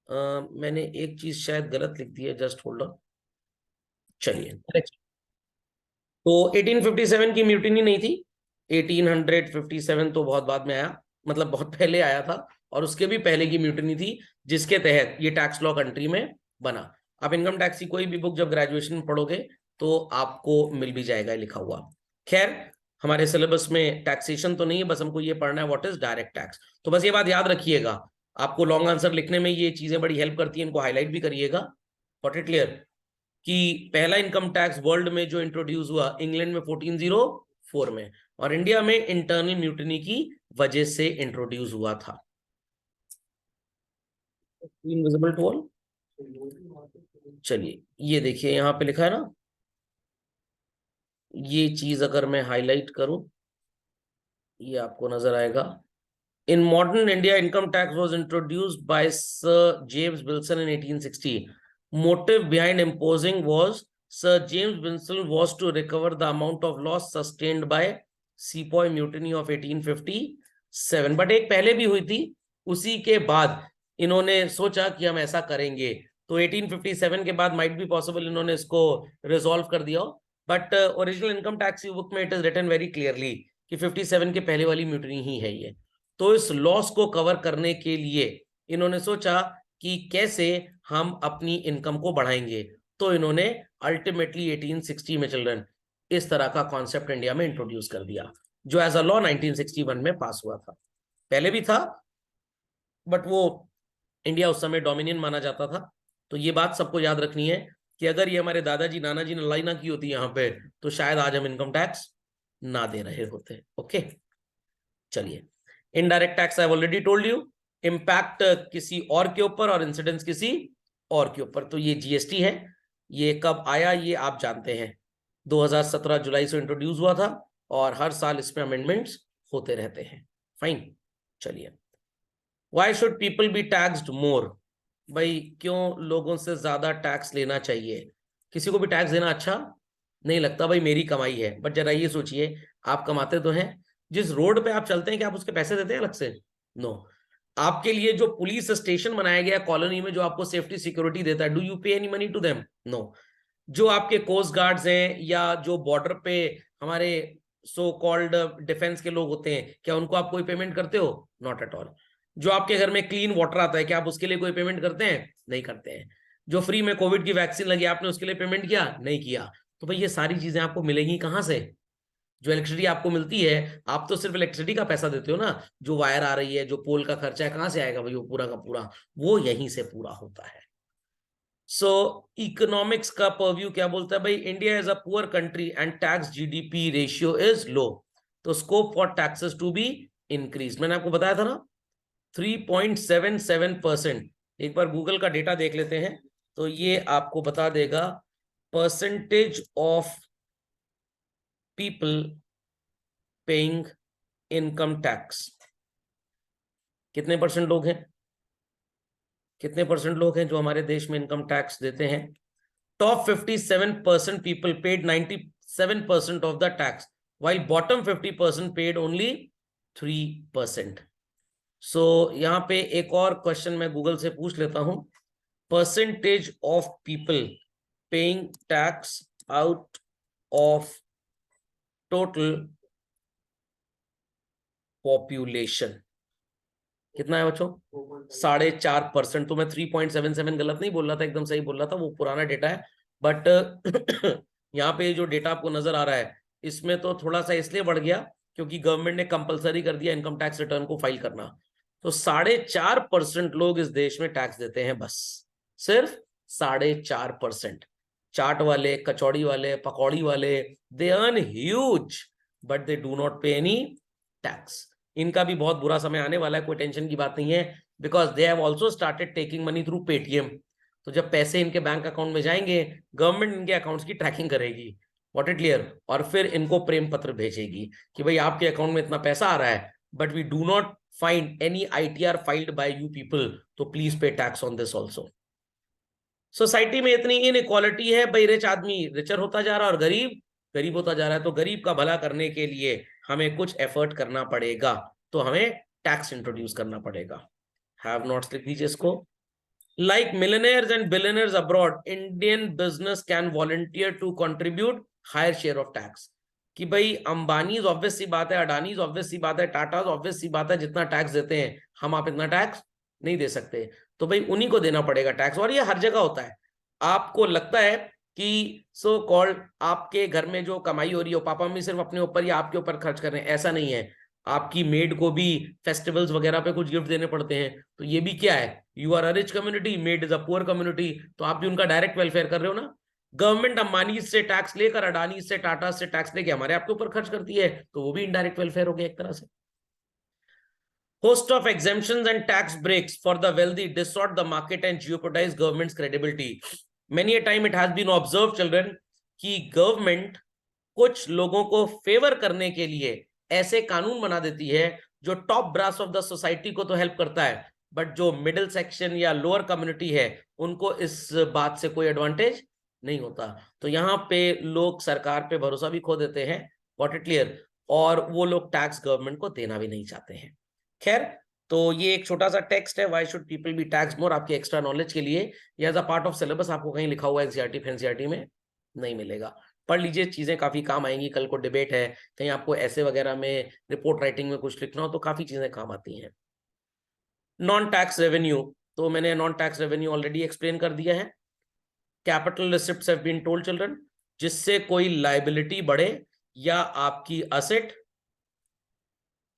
मैंने एक चीज शायद गलत लिख दी है, जस्ट होल्ड ऑन। चलिए, तो 1857 की म्यूटिनी नहीं थी, 1857 तो बहुत बाद में आया, मतलब बहुत पहले आया था, और उसके भी पहले की म्यूटिनी थी जिसके तहत ये टैक्स लॉ कंट्री में बना। आप इनकम टैक्स की कोई भी बुक जब ग्रेजुएशन में पढ़ोगे तो आपको मिल भी जाएगा लिखा हुआ। खैर, हमारे सिलेबस में टैक्सेशन तो नहीं है, बस हमको ये पढ़ना है व्हाट इज डायरेक्ट टैक्स। तो बस ये बात याद रखिएगा, आपको लॉन्ग आंसर लिखने में ये चीजें बड़ी हेल्प करती है, इनको हाईलाइट भी करिएगा। What it clear? कि पहला इनकम टैक्स वर्ल्ड में जो इंट्रोड्यूस हुआ इंग्लैंड में 1404 में, और इंडिया में इंटरनल म्यूटिनी की वजह से इंट्रोड्यूस हुआ था। Invisible to all. चलिए, ये देखिए यहां पे लिखा है ना, ये चीज अगर मैं हाईलाइट करूं, ये आपको नजर आएगा। In modern India, income tax was introduced by Sir James Wilson in 1860. Motive behind imposing was Sir James Wilson was to recover the amount of loss sustained by Sepoy Mutiny of 1857. But एक पहले भी हुई थी, उसी के बाद इन्होंने सोचा कि हम ऐसा करेंगे, तो 1857 के बाद माइट बी पॉसिबल इन्होंने इसको रिजॉल्व कर दिया। बट ओरिजिनल इनकम टैक्स की बुक में it is written very clearly कि 57 के पहले वाली म्यूटनी ही है ये। तो इस लॉस को कवर करने के लिए इन्होंने सोचा कि कैसे हम अपनी इनकम को बढ़ाएंगे, तो इन्होंने अल्टीमेटली 1860 में चिल्ड्रन इस तरह का कॉन्सेप्ट इंडिया में इंट्रोड्यूस कर दिया, जो एज अ लॉ 1961 में पास हुआ था। पहले भी था, बट वो इंडिया उस समय डोमिनियन माना जाता था। तो ये बात सबको याद रखनी है कि अगर ये हमारे दादाजी नानाजी ने लड़ाई ना की होती यहाँ पे, तो शायद आज हम इनकम टैक्स ना दे रहे होते। ओके, चलिए, indirect tax I already told you, impact किसी और के ऊपर और इंसिडेंस किसी और के ऊपर। तो ये जीएसटी है, ये कब आया ये आप जानते हैं, 2017 जुलाई से इंट्रोड्यूस हुआ था, और हर साल इसमें अमेंडमेंट्स होते रहते हैं। फाइन, चलिए, why should people be taxed more? भाई क्यों लोगों से ज्यादा टैक्स लेना चाहिए? किसी को भी टैक्स देना अच्छा नहीं लगता, भाई मेरी कमाई है। बट जरा ये सोचिए, आप कमाते तो हैं, जिस रोड पे आप चलते हैं क्या आप उसके पैसे देते हैं अलग से? नो। आपके लिए जो पुलिस स्टेशन बनाया गया कॉलोनी में, जो आपको सेफ्टी सिक्योरिटी देता है, do you pay any money to them? No. जो आपके कोस्ट गार्ड्स हैं या जो बॉर्डर पे हमारे सो कॉल्ड डिफेंस के लोग होते हैं, क्या उनको आप कोई पेमेंट करते हो? Not at all. जो आपके घर में क्लीन वाटर आता है, क्या आप उसके लिए कोई पेमेंट करते हैं? नहीं करते हैं। जो फ्री में कोविड की वैक्सीन लगी, आपने उसके लिए पेमेंट किया? नहीं किया। तो भाई ये सारी चीजें आपको मिलेंगी कहां से? जो इलेक्ट्रिसिटी आपको मिलती है, आप तो सिर्फ इलेक्ट्रिसिटी का पैसा देते हो ना, जो वायर आ रही है, जो पोल का खर्चा है, कहां से आएगा भाई? वो पूरा का पूरा वो यहीं से पूरा होता है। सो इकोनॉमिक्स का परव्यू क्या बोलता है? भाई India is a poor country and tax GDP ratio is low, तो scope for taxes to be increase. मैंने आपको बताया था ना 3.77%। एक बार गूगल का डेटा देख लेते हैं, तो ये आपको बता देगा percentage of people paying income tax. कितने परसेंट लोग हैं, कितने परसेंट लोग हैं जो हमारे देश में इनकम टैक्स देते हैं? Top 57% people paid 97% of the tax, while bottom 50% paid only 3%। सो यहां पे एक और क्वेश्चन मैं गूगल से पूछ लेता हूं, percentage of people paying tax out of total population कितना है बच्चों? 4.5%। तो मैं 3.77 गलत नहीं बोल रहा था, एकदम सही बोल रहा था, वो पुराना डेटा है। बट यहाँ पे जो डेटा आपको नजर आ रहा है, इसमें तो थोड़ा सा इसलिए बढ़ गया क्योंकि गवर्नमेंट ने कंपलसरी कर दिया इनकम टैक्स रिटर्न को फाइल करना। तो 4.5% लोग इस देश में टैक्स देते हैं, बस सिर्फ 4.5%। चाट वाले, कचौड़ी वाले, पकौड़ी वाले, they earn huge but they do not पे एनी टैक्स। इनका भी बहुत बुरा समय आने वाला है, कोई टेंशन की बात नहीं है, because they have also started taking money through Paytm. तो जब पैसे इनके बैंक अकाउंट में जाएंगे, गवर्नमेंट इनके अकाउंट्स की ट्रैकिंग करेगी, व्हाट इट क्लियर, और फिर इनको प्रेम पत्र भेजेगी कि भाई आपके अकाउंट में इतना पैसा आ रहा है, but we do not find any ITR filed by you people, तो please pay tax on this also. Society में इतनी इनइक्वालिटी है भाई, रिच आदमी रिचर होता जा रहा है और गरीब गरीब होता जा रहा है, तो गरीब का भला करने के लिए हमें कुछ एफर्ट करना पड़ेगा, तो हमें टैक्स इंट्रोड्यूस करना पड़ेगा। हैव नॉट्स लिख दीजिए इसको। Like millionaires and billionaires abroad, Indian business can volunteer to contribute higher share of tax. कि भाई अंबानी ऑब्वियस सी बात है, अडानी ऑब्वियस सी बात है, टाटा ऑब्वियस सी बात है, जितना टैक्स देते हैं हम, आप इतना टैक्स नहीं दे सकते, तो भाई उन्हीं को देना पड़ेगा टैक्स। और ये हर जगह होता है। आपको लगता है कि सो कॉल्ड आपके घर में जो कमाई हो रही हो, पापा मम्मी सिर्फ अपने ऊपर या आपके ऊपर खर्च कर रहे हैं, ऐसा नहीं है। आपकी मेड को भी फेस्टिवल्स वगैरह पे कुछ गिफ्ट देने पड़ते हैं, तो ये भी क्या है, you are a rich community, maid is a poor community, तो आप भी उनका डायरेक्ट वेलफेयर कर रहे हो ना। गवर्नमेंट अंबानी से टैक्स लेकर, अडानी से, टाटा से टैक्स लेके हमारे आपके ऊपर खर्च करती है, तो वो भी इनडायरेक्ट वेलफेयर हो गया एक तरह से। Host of exemptions and tax breaks for the wealthy distort the market and jeopardize government's credibility. Many a time it has been observed, children, कि गवर्नमेंट कुछ लोगों को फेवर करने के लिए ऐसे कानून बना देती है जो top brass of the society को तो हेल्प करता है, बट जो मिडिल सेक्शन या लोअर कम्युनिटी है उनको इस बात से कोई एडवांटेज नहीं होता। तो यहाँ पे लोग सरकार पे भरोसा भी खो देते हैं, गॉट इट क्लियर, और वो लोग टैक्स गवर्नमेंट को देना भी नहीं चाहते हैं। खैर, तो ये एक छोटा सा टेक्स्ट है, why should people be tax more, आपके एक्स्ट्रा नॉलेज के लिए, या as a part of syllabus आपको कहीं लिखा हुआ एनसीईआरटी एनसीईआरटी में नहीं मिलेगा। पढ़ लीजिए, चीजें काफी काम आएंगी। कल को डिबेट है, कहीं आपको ऐसे वगैरह में, रिपोर्ट राइटिंग में कुछ लिखना हो, तो काफी चीजें काम आती हैं। नॉन टैक्स रेवेन्यू, तो मैंने non tax revenue already explain कर दिया है। Capital receipts have been told children, जिससे कोई लाइबिलिटी बढ़े या आपकी असेट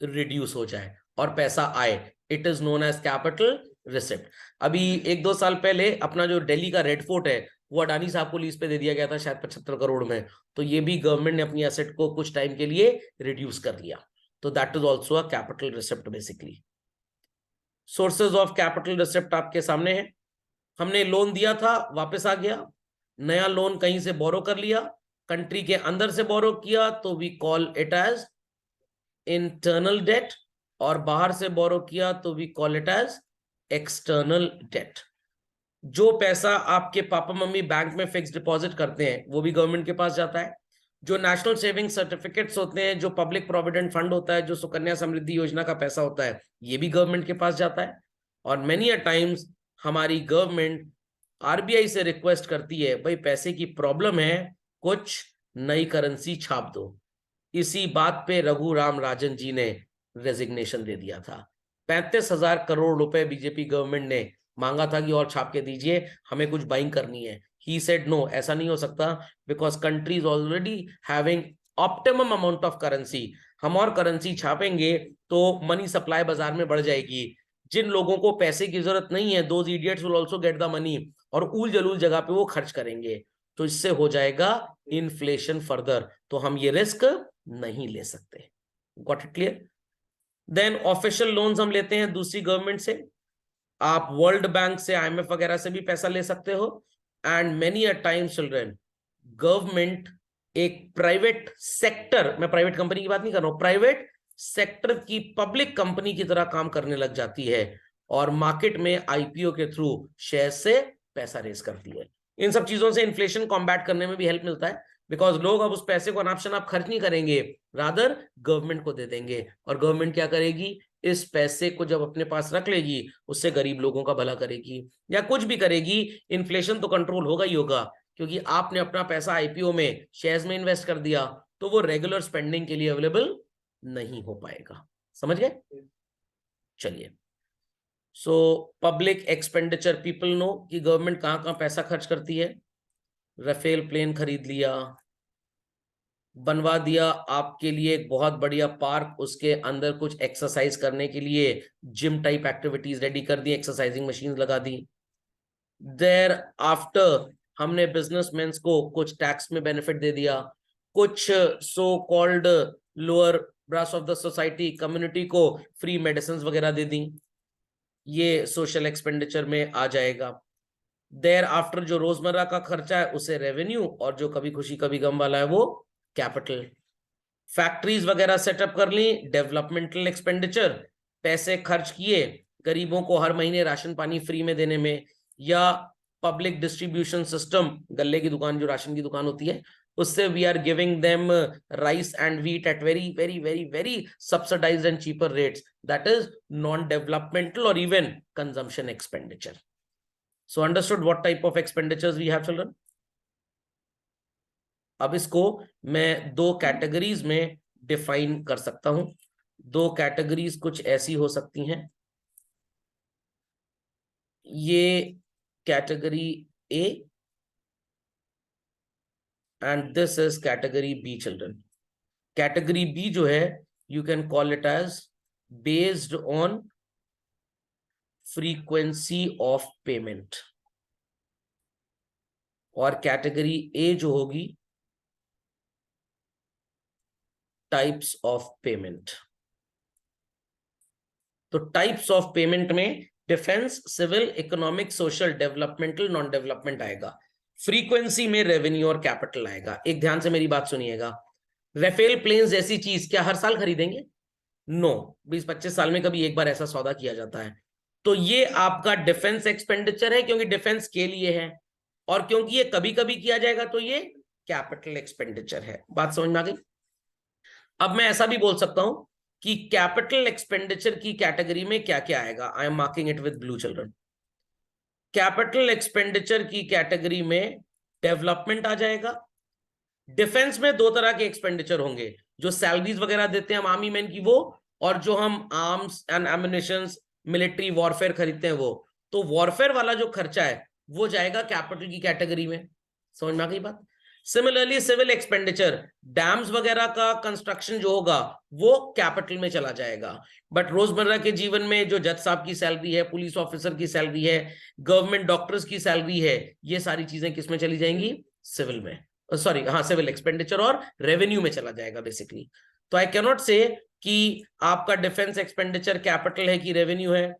रिड्यूस हो जाए और पैसा आए, it is known as capital receipt. अभी 1-2 साल पहले अपना जो दिल्ली का रेड फोर्ट है वो अडानी साहब को लीज पे दे दिया गया था, शायद 75 करोड़ में, तो ये भी गवर्नमेंट ने अपनी एसेट को कुछ टाइम के लिए रिड्यूस कर दिया, तो that is also a capital receipt basically. Sources of capital receipt आपके सामने है। हमने लोन दिया था, वापस आ गया, नया लोन कहीं से बोरो कर लिया, कंट्री के अंदर से बोरो किया, तो we call it as internal debt, और बाहर से बोरो किया तो we call it as external debt. जो पैसा आपके पापा मम्मी बैंक में फिक्स डिपॉजिट करते हैं वो भी गवर्नमेंट के पास जाता है। जो नेशनल सेविंग सर्टिफिकेट्स होते हैं, जो पब्लिक प्रोविडेंट फंड होता है, जो सुकन्या समृद्धि योजना का पैसा होता है, ये भी गवर्नमेंट के पास जाता है। और मेनी अ टाइम्स हमारी गवर्नमेंट आरबीआई से रिक्वेस्ट करती है, भाई पैसे की प्रॉब्लम है, कुछ नई करेंसी छाप दो। इसी बात पे रघुराम राजन जी ने रेजिग्नेशन दे दिया था। 35,000 करोड़ रुपए बीजेपी गवर्नमेंट ने मांगा था कि और छाप के दीजिए, हमें कुछ बाइंग करनी है। ही सेड नो, ऐसा नहीं हो सकता, because country is already having optimum amount of currency. हम और करेंसी छापेंगे तो मनी सप्लाई बाजार में बढ़ जाएगी। जिन लोगों को पैसे की जरूरत नहीं है, those idiots will also get the money, और ऊल जलूल जगह पे वो खर्च करेंगे, तो इससे हो जाएगा इन्फ्लेशन फर्दर, तो हम ये रिस्क नहीं ले सकते। Got it clear? Then official loans हम लेते हैं दूसरी गवर्नमेंट से, आप वर्ल्ड बैंक से, आईएमएफ वगैरह से भी पैसा ले सकते हो। And many a times children, government एक प्राइवेट सेक्टर, मैं प्राइवेट कंपनी की बात नहीं कर रहा हूं, प्राइवेट सेक्टर की पब्लिक कंपनी की तरह काम करने लग जाती है, और मार्केट में आईपीओ के थ्रू शेयर से पैसा रेस करती है। इन सब चीजों से इन्फ्लेशन कॉम्बैट करने में भी हेल्प मिलता है, बिकॉज लोग अब उस पैसे को अनाप शनाप खर्च नहीं करेंगे, रादर गवर्नमेंट को दे देंगे, और गवर्नमेंट क्या करेगी, इस पैसे को जब अपने पास रख लेगी, उससे गरीब लोगों का भला करेगी या कुछ भी करेगी। इन्फ्लेशन तो कंट्रोल होगा ही होगा, क्योंकि आपने अपना पैसा आईपीओ में, शेयर्स में इन्वेस्ट कर दिया, तो वो रेगुलर स्पेंडिंग के लिए अवेलेबल नहीं हो पाएगा। समझ गए? चलिए, so public expenditure, people know कि गवर्नमेंट कहां कहां पैसा खर्च करती है। राफेल प्लेन खरीद लिया, बनवा दिया आपके लिए एक बहुत बढ़िया पार्क, उसके अंदर कुछ एक्सरसाइज करने के लिए जिम टाइप एक्टिविटीज रेडी कर दी, एक्सरसाइजिंग मशीन लगा दी। देयर आफ्टर हमने बिजनेसमैन को कुछ टैक्स में बेनिफिट दे दिया, कुछ so called lower brass of the society community को फ्री मेडिसिन वगैरह दे दी, ये सोशल एक्सपेंडिचर में आ जाएगा। देयर आफ्टर जो रोजमर्रा का खर्चा है उसे रेवेन्यू, और जो कभी खुशी कभी गम वाला है वो कैपिटल। फैक्ट्रीज वगैरह सेटअप कर ली, डेवलपमेंटल एक्सपेंडिचर, पैसे खर्च किए गरीबों को हर महीने राशन पानी फ्री में देने में, या पब्लिक डिस्ट्रीब्यूशन सिस्टम, गल्ले की दुकान जो राशन की दुकान होती है उससे we are giving them rice and wheat at very very very very subsidised and cheaper rates, that is non developmental और even consumption expenditure. So understood what type of expenditures we have children. अब इसको मैं दो categories में define कर सकता हूं. दो कैटेगरीज कुछ ऐसी हो सकती हैं. ये category A and this is category B children. Category B जो है you can call it as based on frequency of payment, और कैटेगरी ए जो होगी टाइप्स ऑफ पेमेंट. तो टाइप्स ऑफ पेमेंट में defence, civil, economic, social, developmental, non development आएगा. Frequency में revenue और कैपिटल आएगा. एक ध्यान से मेरी बात सुनिएगा. राफेल प्लेन्स जैसी चीज क्या हर साल खरीदेंगे? नो, 20-25 साल में कभी एक बार ऐसा सौदा किया जाता है. तो ये आपका डिफेंस एक्सपेंडिचर है क्योंकि डिफेंस के लिए है, और क्योंकि ये कभी कभी किया जाएगा तो ये कैपिटल एक्सपेंडिचर है. बात समझ में आ गई? अब मैं ऐसा भी बोल सकता हूं कि कैपिटल एक्सपेंडिचर की कैटेगरी में क्या क्या आएगा. I am marking it with blue children. Capital expenditure की कैटेगरी में डेवलपमेंट आ जाएगा. डिफेंस में दो तरह के एक्सपेंडिचर होंगे, जो सैलरीज वगैरह देते हैं हम आर्मी मैन की वो, और जो हम arms and ammunitions military warfare खरीदते हैं वो. तो वॉरफेयर वाला जो खर्चा है वो जाएगा कैपिटल की कैटेगरी में. समझ में आ गई बात? सिमिलरली सिविल एक्सपेंडिचर, डैम्स वगैरह का कंस्ट्रक्शन जो होगा वो कैपिटल में चला जाएगा. बट रोजमर्रा के जीवन में जो जज साहब की सैलरी है, पुलिस ऑफिसर की सैलरी है, गवर्नमेंट डॉक्टर्स की सैलरी है, ये सारी चीजें किस में चली जाएंगी? सिविल में. सॉरी, हाँ, सिविल एक्सपेंडिचर और रेवेन्यू में चला जाएगा बेसिकली. तो आई कैनॉट से कि आपका डिफेंस एक्सपेंडिचर कैपिटल है कि रेवेन्यू है,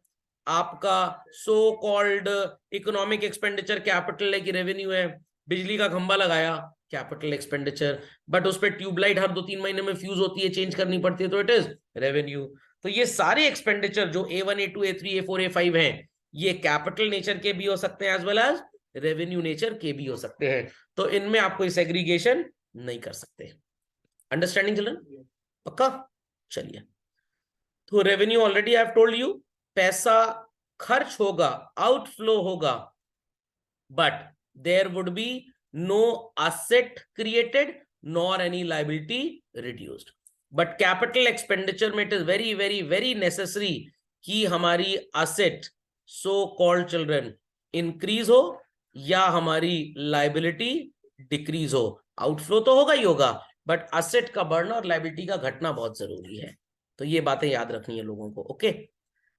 आपका so called economic expenditure capital है कि रेवेन्यू है. बिजली का खंभा लगाया, कैपिटल एक्सपेंडिचर, बट उस पर ट्यूबलाइट हर 2-3 महीने में फ्यूज होती है, चेंज करनी पड़ती है, तो इट इज रेवेन्यू. तो ये सारे एक्सपेंडिचर जो A1, A2, A3, A4, A5 हैं, ये कैपिटल नेचर के भी हो सकते हैं as well as revenue nature के भी हो सकते हैं. तो इनमें आप कोई सेग्रीगेशन नहीं कर सकते. Understanding children? पक्का? चलिए. तो revenue already I have told you, पैसा खर्च होगा, आउटफ्लो होगा, but there would be no asset created nor any liability reduced. But capital expenditure में it is very very very necessary कि हमारी asset so called children increase हो या हमारी liability decrease हो. outflow तो होगा ही होगा, but asset का बढ़ना और liability का घटना बहुत जरूरी है. तो ये बातें याद रखनी है लोगों को. ओके,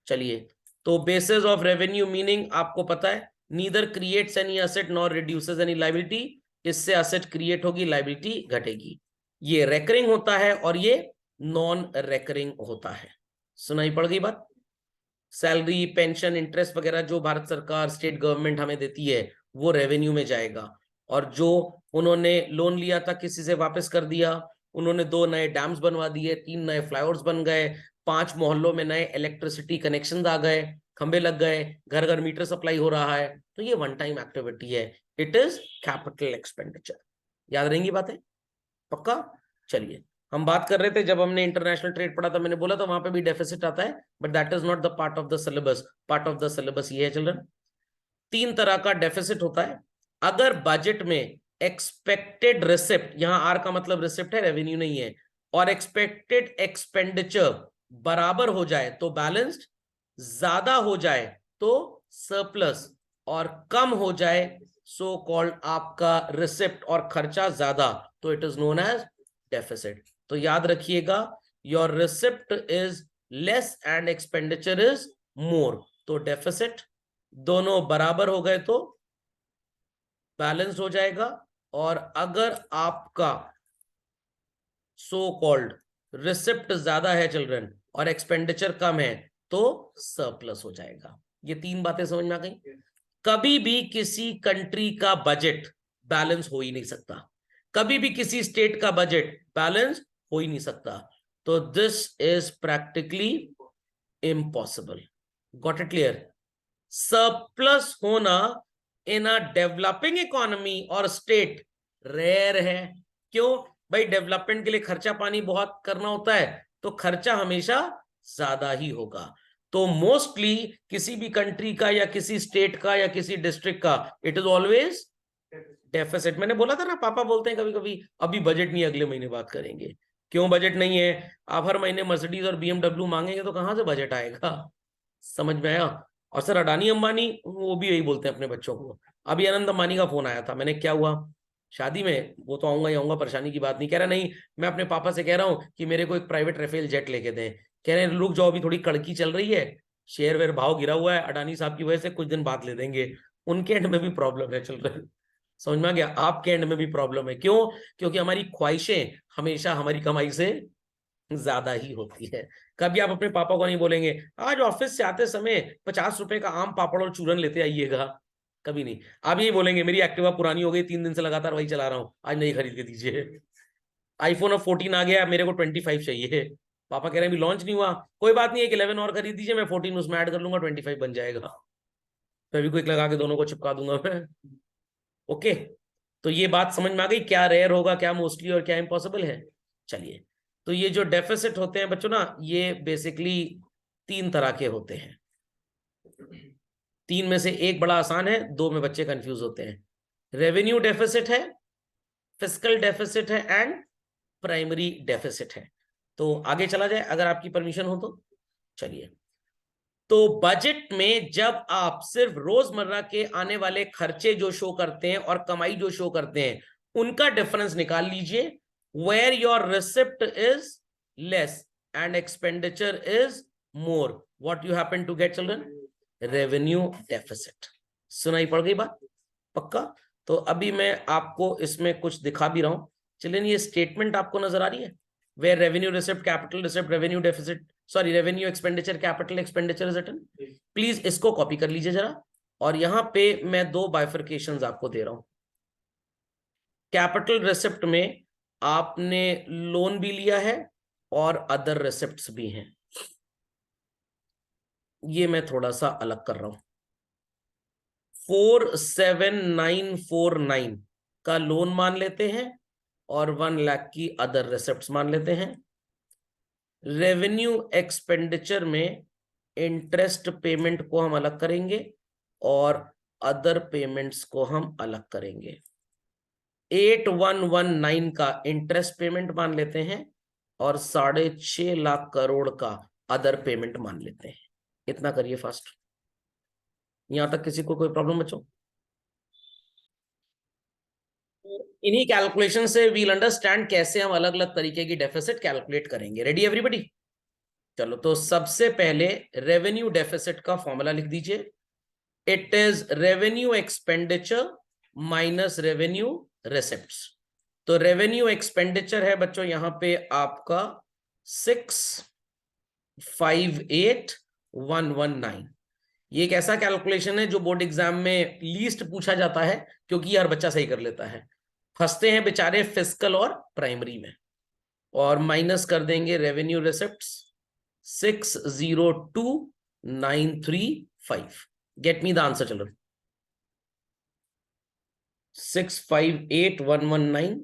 चलिए. तो basis of revenue meaning आपको पता है, neither creates any asset nor reduces any liability. इससे asset create होगी, liability घटेगी. ये recurring होता है और ये non recurring होता है. सुनाई पड़ गई बात? सैलरी, पेंशन, इंटरेस्ट वगैरह जो भारत सरकार, स्टेट गवर्नमेंट हमें देती है वो रेवेन्यू में जाएगा. और जो उन्होंने लोन लिया था किसी से वापस कर दिया, उन्होंने 2 नए डैम्स बनवा दिए, 3 नए फ्लाईओवर्स बन गए, 5 मोहल्लों में नए इलेक्ट्रिसिटी कनेक्शन आ गए, खंबे लग गए, घर घर मीटर सप्लाई हो रहा है, तो ये वन टाइम एक्टिविटी है. It is capital expenditure. याद रहेंगी बातें? पक्का? चलिए. हम बात कर रहे थे, जब हमने इंटरनेशनल ट्रेड पढ़ा था, मैंने बोला था वहां पे भी डेफिसिट आता है, but that is not the part of the syllabus. Part of the syllabus ये है चिल्ड्रन, 3 तरह का डेफिसिट होता है. अगर बजट में एक्सपेक्टेड रिसिप्ट, यहां आर का मतलब रिसिप्ट है, रेवेन्यू नहीं है, और एक्सपेक्टेड एक्सपेंडिचर बराबर हो जाए तो बैलेंस्ड, ज्यादा हो जाए तो सरप्लस, और कम हो जाए सो कॉल्ड आपका रिसिप्ट और खर्चा ज्यादा, तो it is known as deficit. तो याद रखिएगा, your receipt is less and expenditure is more, तो डेफिसिट. दोनों बराबर हो गए तो बैलेंस हो जाएगा, और अगर आपका सो कॉल्ड रिसिप्ट ज्यादा है चिल्ड्रन और एक्सपेंडिचर कम है तो सरप्लस हो जाएगा. ये 3 बातें समझ में आ गई? कभी भी किसी कंट्री का बजट बैलेंस हो ही नहीं सकता, कभी भी किसी स्टेट का बजट बैलेंस हो ही नहीं सकता. तो this is practically impossible. Got it clear? Surplus होना इन अ डेवलपिंग इकोनॉमी और स्टेट रेयर है। क्यों भाई? डेवलपमेंट के लिए खर्चा पानी बहुत करना होता है, तो खर्चा हमेशा ज्यादा ही होगा। तो मोस्टली किसी भी कंट्री का या किसी स्टेट का या किसी डिस्ट्रिक्ट का इट इज ऑलवेज डेफिसिट। मैंने बोला था ना, पापा बोलते हैं कभी कभी अभी बजट नहीं, अगले महीने बात करेंगे। क्यों बजट नहीं है? आप हर महीने मर्सिडीज और बीएमडब्ल्यू मांगेंगे तो कहां से बजट आएगा? समझ में आया? और सर अडानी अंबानी वो भी यही बोलते हैं अपने बच्चों को। अभी अनंत अंबानी का फोन आया था, मैंने क्या हुआ शादी में, वो तो आऊंगा ही आऊंगा, परेशानी की बात नहीं। कह रहा नहीं, मैं अपने पापा से कह रहा हूँ कि मेरे को एक प्राइवेट राफेल जेट लेके दें। कह रहे हैं रुक जाओ, अभी थोड़ी कड़की चल रही है, शेयर वेयर भाव गिरा हुआ है अडानी साहब की वजह से, कुछ दिन बाद ले देंगे। उनके एंड में भी प्रॉब्लम है चल रहा। समझ में आ गया? आपके एंड में भी प्रॉब्लम है। क्यों? क्योंकि हमारी ख्वाहिशें हमेशा हमारी कमाई से ज्यादा ही होती है। कभी आप अपने पापा को नहीं बोलेंगे आज ऑफिस से आते समय 50 रुपए का आम पापड़ और चूरन लेते आइएगा, कभी नहीं। आप यही बोलेंगे मेरी एक्टिवा पुरानी हो गई, 3 दिन से लगातार वही चला रहा हूं, आज नई खरीद के दीजिए। आईफोन अब 14 आ गया, मेरे को 25 चाहिए। पापा कह रहे हैं अभी लॉन्च नहीं हुआ, कोई बात नहीं, एक 11 और खरीद दीजिए, मैं 14 उसमें ऐड कर लूंगा, 25 बन जाएगा। फेविक्विक लगा के दोनों को चिपका दूंगा मैं। ओके, तो ये बात समझ में आ गई, क्या रेयर होगा, क्या मोस्टली और क्या इम्पॉसिबल है। चलिए, तो ये जो डेफिसिट होते हैं बच्चों ना, ये बेसिकली 3 तरह के होते हैं। 3 में से एक बड़ा आसान है, 2 में बच्चे कंफ्यूज होते हैं। रेवेन्यू डेफिसिट है, फिस्कल डेफिसिट है एंड प्राइमरी डेफिसिट है। तो आगे चला जाए अगर आपकी परमिशन हो तो। चलिए, तो बजट में जब आप सिर्फ रोजमर्रा के आने वाले खर्चे जो शो करते हैं और कमाई जो शो करते हैं उनका डिफरेंस निकाल लीजिए। Where your receipt is less and expenditure is more, what you happen to get children? Revenue deficit. सुनाई पड़ गई बात? पक्का? तो अभी मैं आपको इसमें कुछ दिखा भी रहा हूं। चलिए, ये स्टेटमेंट आपको नजर आ रही है, where revenue receipt capital receipt revenue deficit sorry revenue expenditure capital expenditure is written। Please इसको कॉपी कर लीजिए जरा, और यहां पे मैं 2 बाइफर्केशंस आपको दे रहा हूं। कैपिटल रिसिप्ट में आपने लोन भी लिया है और अदर रिसिप्ट्स भी हैं, ये मैं थोड़ा सा अलग कर रहा हूं। 47949 का लोन मान लेते हैं और 1 लाख की अदर रिसिप्ट्स मान लेते हैं। रेवेन्यू एक्सपेंडिचर में इंटरेस्ट पेमेंट को हम अलग करेंगे और अदर पेमेंट्स को हम अलग करेंगे। 8119 का इंटरेस्ट पेमेंट मान लेते हैं और 6.5 लाख करोड़ का अदर पेमेंट मान लेते हैं। इतना करिए फास्ट। यहां तक किसी को कोई प्रॉब्लम बच्चों? इन्हीं कैलकुलेशन से वील अंडरस्टैंड कैसे हम अलग अलग तरीके की डेफिसिट कैलकुलेट करेंगे। Ready everybody? चलो, तो सबसे पहले रेवेन्यू डेफिसिट का फॉर्मूला लिख दीजिए। It is revenue expenditure minus revenue receipts. तो रेवेन्यू एक्सपेंडिचर है बच्चों यहां पे आपका 658,119। ये एक ऐसा कैलकुलेशन है जो बोर्ड एग्जाम में लीस्ट पूछा जाता है, क्योंकि हर बच्चा सही कर लेता है। फंसते हैं बेचारे फिस्कल और प्राइमरी में। और माइनस कर देंगे revenue receipts 602,935। Get me the answer children. 658,119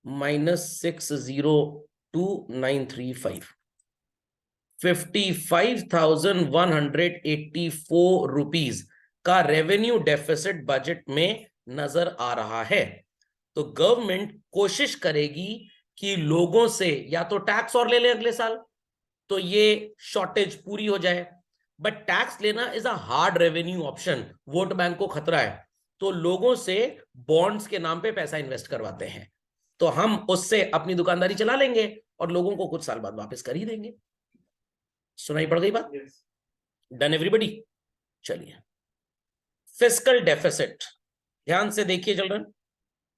minus 602,935, 55,184 rupees का रेवेन्यू डेफिसिट बजट में नजर आ रहा है। तो गवर्नमेंट कोशिश करेगी कि लोगों से या तो टैक्स और ले ले अगले साल, तो ये शॉर्टेज पूरी हो जाए। बट टैक्स लेना is a hard revenue option, vote bank को खतरा है, तो लोगों से बॉन्ड्स के नाम पे पैसा इन्वेस्ट करवाते हैं। तो हम उससे अपनी दुकानदारी चला लेंगे और लोगों को कुछ साल बाद वापस कर ही देंगे। सुनाई पड़ गई बात? Done everybody? चलिए, फिस्कल डेफिसिट ध्यान से देखिए चिल्ड्रन,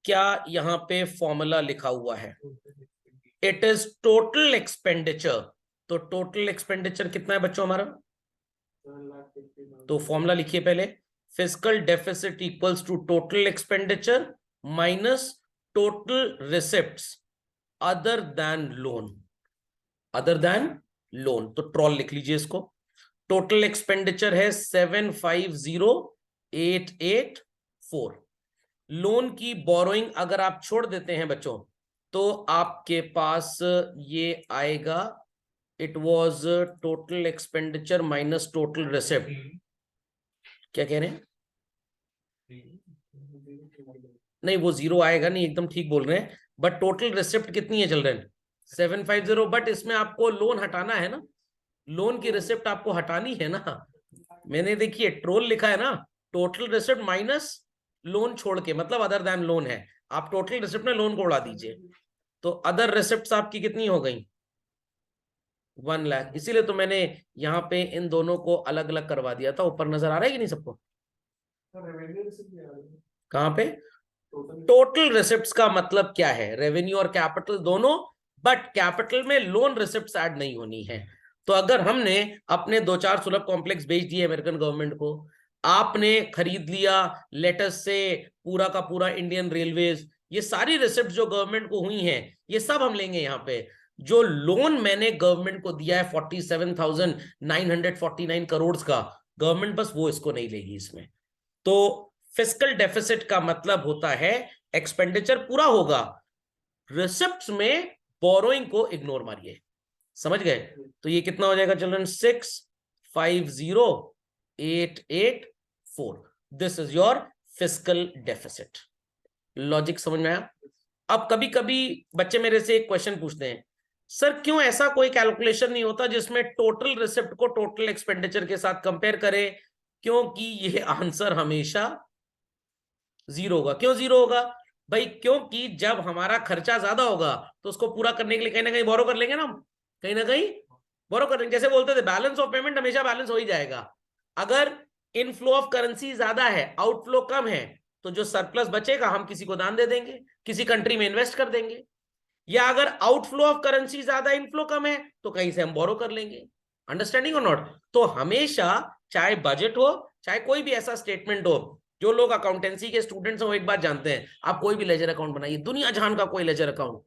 क्या यहां पे फॉर्मूला लिखा हुआ है? It is total expenditure. तो टोटल एक्सपेंडिचर कितना है बच्चों हमारा? तो फॉर्मूला लिखिए पहले, fiscal deficit equals to total expenditure minus total receipts other than loan. Other than loan, तो ट्रॉल लिख लीजिए इसको। टोटल एक्सपेंडिचर है 750,884। लोन की बोरोइंग अगर आप छोड़ देते हैं बच्चों तो आपके पास ये आएगा, it was total expenditure minus total receipt. क्या कह रहे हैं? नहीं, वो जीरो आएगा नहीं, एकदम ठीक बोल रहे हैं, बट टोटल रिसिप्ट कितनी है चिल्ड्रन? 750। बट इसमें आपको लोन हटाना है ना, लोन की रिसिप्ट आपको हटानी है ना। मैंने देखिए ट्रोल लिखा है ना, टोटल रिसिप्ट माइनस लोन छोड़ के, मतलब अदर देन लोन है। आप टोटल रिसिप्ट में लोन को उड़ा दीजिए, तो अदर रिसिप्ट आपकी कितनी हो गई? 1 लाख। इसीलिए तो मैंने यहाँ पे इन दोनों को अलग अलग करवा दिया था। ऊपर नजर आ रहा है कि नहीं सबको? कहाँ पे? टोटल रिसिप्ट्स का मतलब क्या है? रेवेन्यू और कैपिटल दोनों, बट कैपिटल में लोन रिसिप्ट्स ऐड नहीं होनी है। तो अगर हमने अपने 2-4 सुलभ कॉम्प्लेक्स बेच दिए अमेरिकन गवर्नमेंट को, आपने खरीद लिया लेटेस्ट से पूरा का पूरा इंडियन रेलवेज, ये सारी रिसिप्ट जो गवर्नमेंट को हुई हैं ये सब हम लेंगे यहाँ पे। जो लोन मैंने गवर्नमेंट को दिया है 47,949 करोड़ का, गवर्नमेंट बस वो इसको नहीं लेगी इसमें। तो फिस्कल डेफिसिट का मतलब होता है एक्सपेंडिचर पूरा होगा, रिसिप्ट्स में बोरोइंग को इग्नोर मारिए। समझ गए? तो ये कितना हो जाएगा children? 650,884। This is your fiscal deficit. Logic समझ में आया? अब कभी कभी बच्चे मेरे से एक क्वेश्चन पूछते हैं, सर क्यों ऐसा कोई कैलकुलेशन नहीं होता जिसमें टोटल रिसिप्ट को टोटल एक्सपेंडिचर के साथ कंपेयर करे? क्योंकि ये आंसर हमेशा जीरो होगा। क्यों जीरो होगा भाई? क्योंकि जब हमारा खर्चा ज्यादा होगा तो उसको पूरा करने के लिए कहीं ना कहीं बोरो कर लेंगे ना, हम कहीं ना कहीं बोरो कर लेंगे। जैसे बोलते थे बैलेंस ऑफ पेमेंट हमेशा बैलेंस हो ही जाएगा। अगर इनफ्लो ऑफ करेंसी ज्यादा है, आउटफ्लो कम है, तो जो सरप्लस बचेगा हम किसी को दान दे देंगे, किसी कंट्री में इन्वेस्ट कर देंगे। या अगर आउटफ्लो ऑफ करेंसी ज्यादा, इनफ्लो कम है, तो कहीं से हम बोरो कर लेंगे। अंडरस्टैंडिंग और नॉट? तो हमेशा चाहे बजट हो, चाहे कोई भी ऐसा स्टेटमेंट हो, जो लोग अकाउंटेंसी के स्टूडेंट्स हैं वो एक बात जानते हैं, आप कोई भी लेजर अकाउंट बनाइए, दुनिया जहान का कोई लेजर अकाउंट,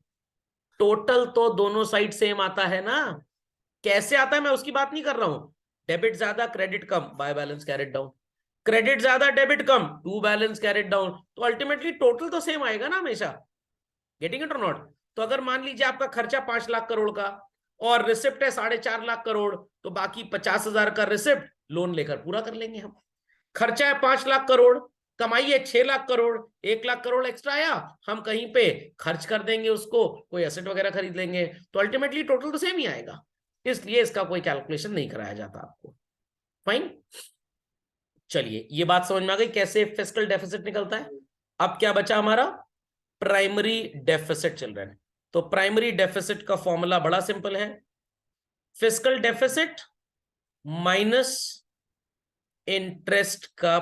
टोटल तो दोनों साइड सेम आता है ना। कैसे आता है मैं उसकी बात नहीं कर रहा हूं। डेबिट ज्यादा क्रेडिट कम, by balance carried down. Credit ज्यादा डेबिट कम, टू बैलेंस कैरेट डाउन। तो अल्टीमेटली टोटल तो सेम आएगा ना हमेशा। Getting it or not? तो अगर मान लीजिए आपका खर्चा 5 लाख करोड़ का और रिसिप्ट है 4.5 लाख करोड़, तो बाकी 50,000 का रिसिप्ट लोन लेकर पूरा कर लेंगे हम। खर्चा है 5 लाख करोड़, कमाई है 6 लाख करोड़, 1 लाख करोड़ एक्स्ट्रा आया, हम कहीं पे खर्च कर देंगे उसको, कोई एसेट वगैरह खरीद लेंगे, तो अल्टीमेटली टोटल तो सेम ही आएगा। इसलिए इसका कोई कैलकुलेशन नहीं कराया जाता आपको। फाइन, चलिए ये बात समझ में आ गई कैसे फिस्कल डेफिसिट निकलता है। अब क्या बचा हमारा? Primary deficit children. तो प्राइमरी डेफिसिट का फॉर्मूला बड़ा सिंपल है, फिस्कल डेफिसिट माइनस इंटरेस्ट का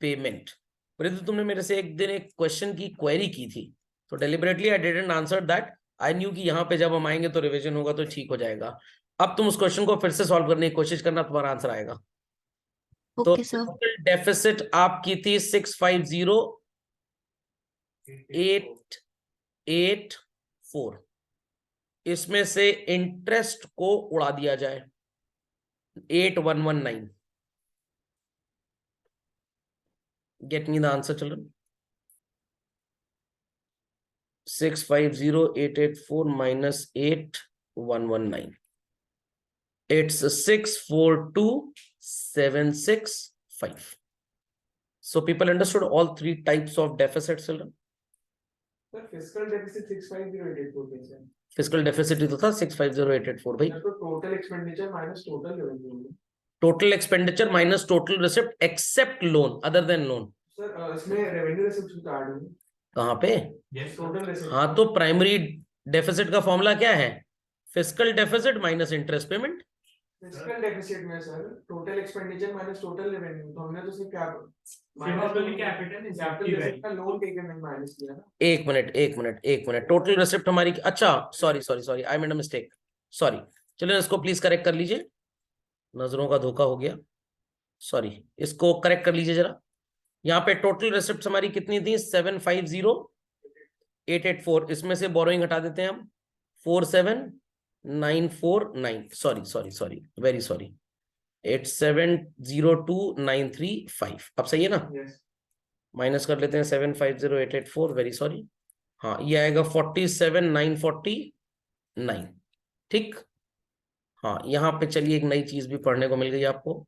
पेमेंट। तुमने मेरे से एक दिन एक क्वेश्चन की क्वेरी की थी, तो deliberately I didn't answer that. I knew कि यहाँ पे जब हम आएंगे तो रिवीजन होगा तो ठीक हो जाएगा। अब तुम उस क्वेश्चन को फिर से सॉल्व करने की कोशिश करना, तुम्हारा आंसर आएगा। तो डेफिसिट आपकी थी 650,884। इसमें से इंटरेस्ट को उड़ा दिया जाए 8119। Get me the answer children. 650,884 minus 8119. It's 642,765. So people understood all three types of deficits, children? Fiscal deficit 650,884 fiscal deficit ही तो था 650,884 भाई। तो total expenditure minus total revenue. Total expenditure minus total receipt except loan, other than loan. Sir इसमें revenue receipt तो add होंगे कहाँ पे? Total receipt. हाँ, तो प्राइमरी डेफिसिट का फॉर्मूला क्या है? Fiscal deficit minus interest payment. Fiscal deficit में sir total expenditure minus total revenue, तो हमने तो सिर्फ कैपिटल रिसिप्ट का लोन के नहीं माइनस किया ना। एक मिनट, टोटल रिसिप्ट हमारी, अच्छा sorry I made a mistake, sorry. चलिए इसको प्लीज करेक्ट कर लीजिए, नजरों का धोखा हो गया, सॉरी। इसको करेक्ट कर लीजिए जरा। यहाँ पे टोटल रिसिप्ट हमारी कितनी थी? 750,884। इसमें से बोरोइंग हटा देते हैं हम, 47 949, सॉरी, वेरी सॉरी, 8702,935। अब सही है ना? Yes. माइनस कर लेते हैं 750,884, वेरी सॉरी। हाँ, ये आएगा 47,949। ठीक। हाँ, यहाँ पे चलिए एक नई चीज भी पढ़ने को मिल गई आपको।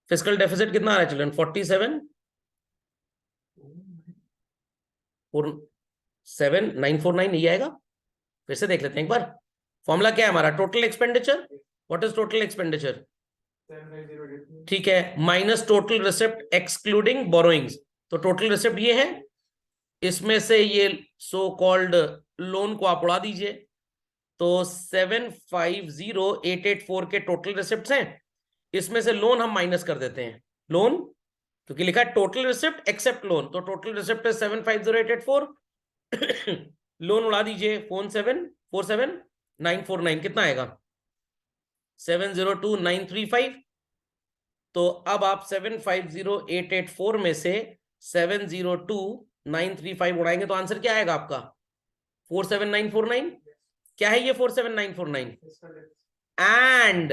फिस्कल डेफिसिट कितना आ रहा है चिल्ड्रन? 47,949 नहीं आएगा? फिर से देख लेते हैं एक बार। फॉर्मूला क्या है हमारा? Total expenditure. What is total expenditure? 750,884. ठीक है, minus total receipt excluding borrowings. तो टोटल रिसिप्ट ये है, इसमें से ये सो कॉल्ड लोन को आप उड़ा दीजिए। तो 750,884 के टोटल रिसिप्ट हैं, इसमें से लोन हम माइनस कर देते हैं। लोन, क्योंकि लिखा है टोटल रिसिप्ट एक्सेप्ट लोन, तो टोटल रिसिप्ट है 750,884। लोन उड़ा दीजिए 47,949, कितना आएगा? 702,935। तो अब आप 750,884 में से 702,935 उड़ाएंगे तो आंसर क्या आएगा आपका? 47,949। क्या है ये 47,949? Fiscal deficit. एंड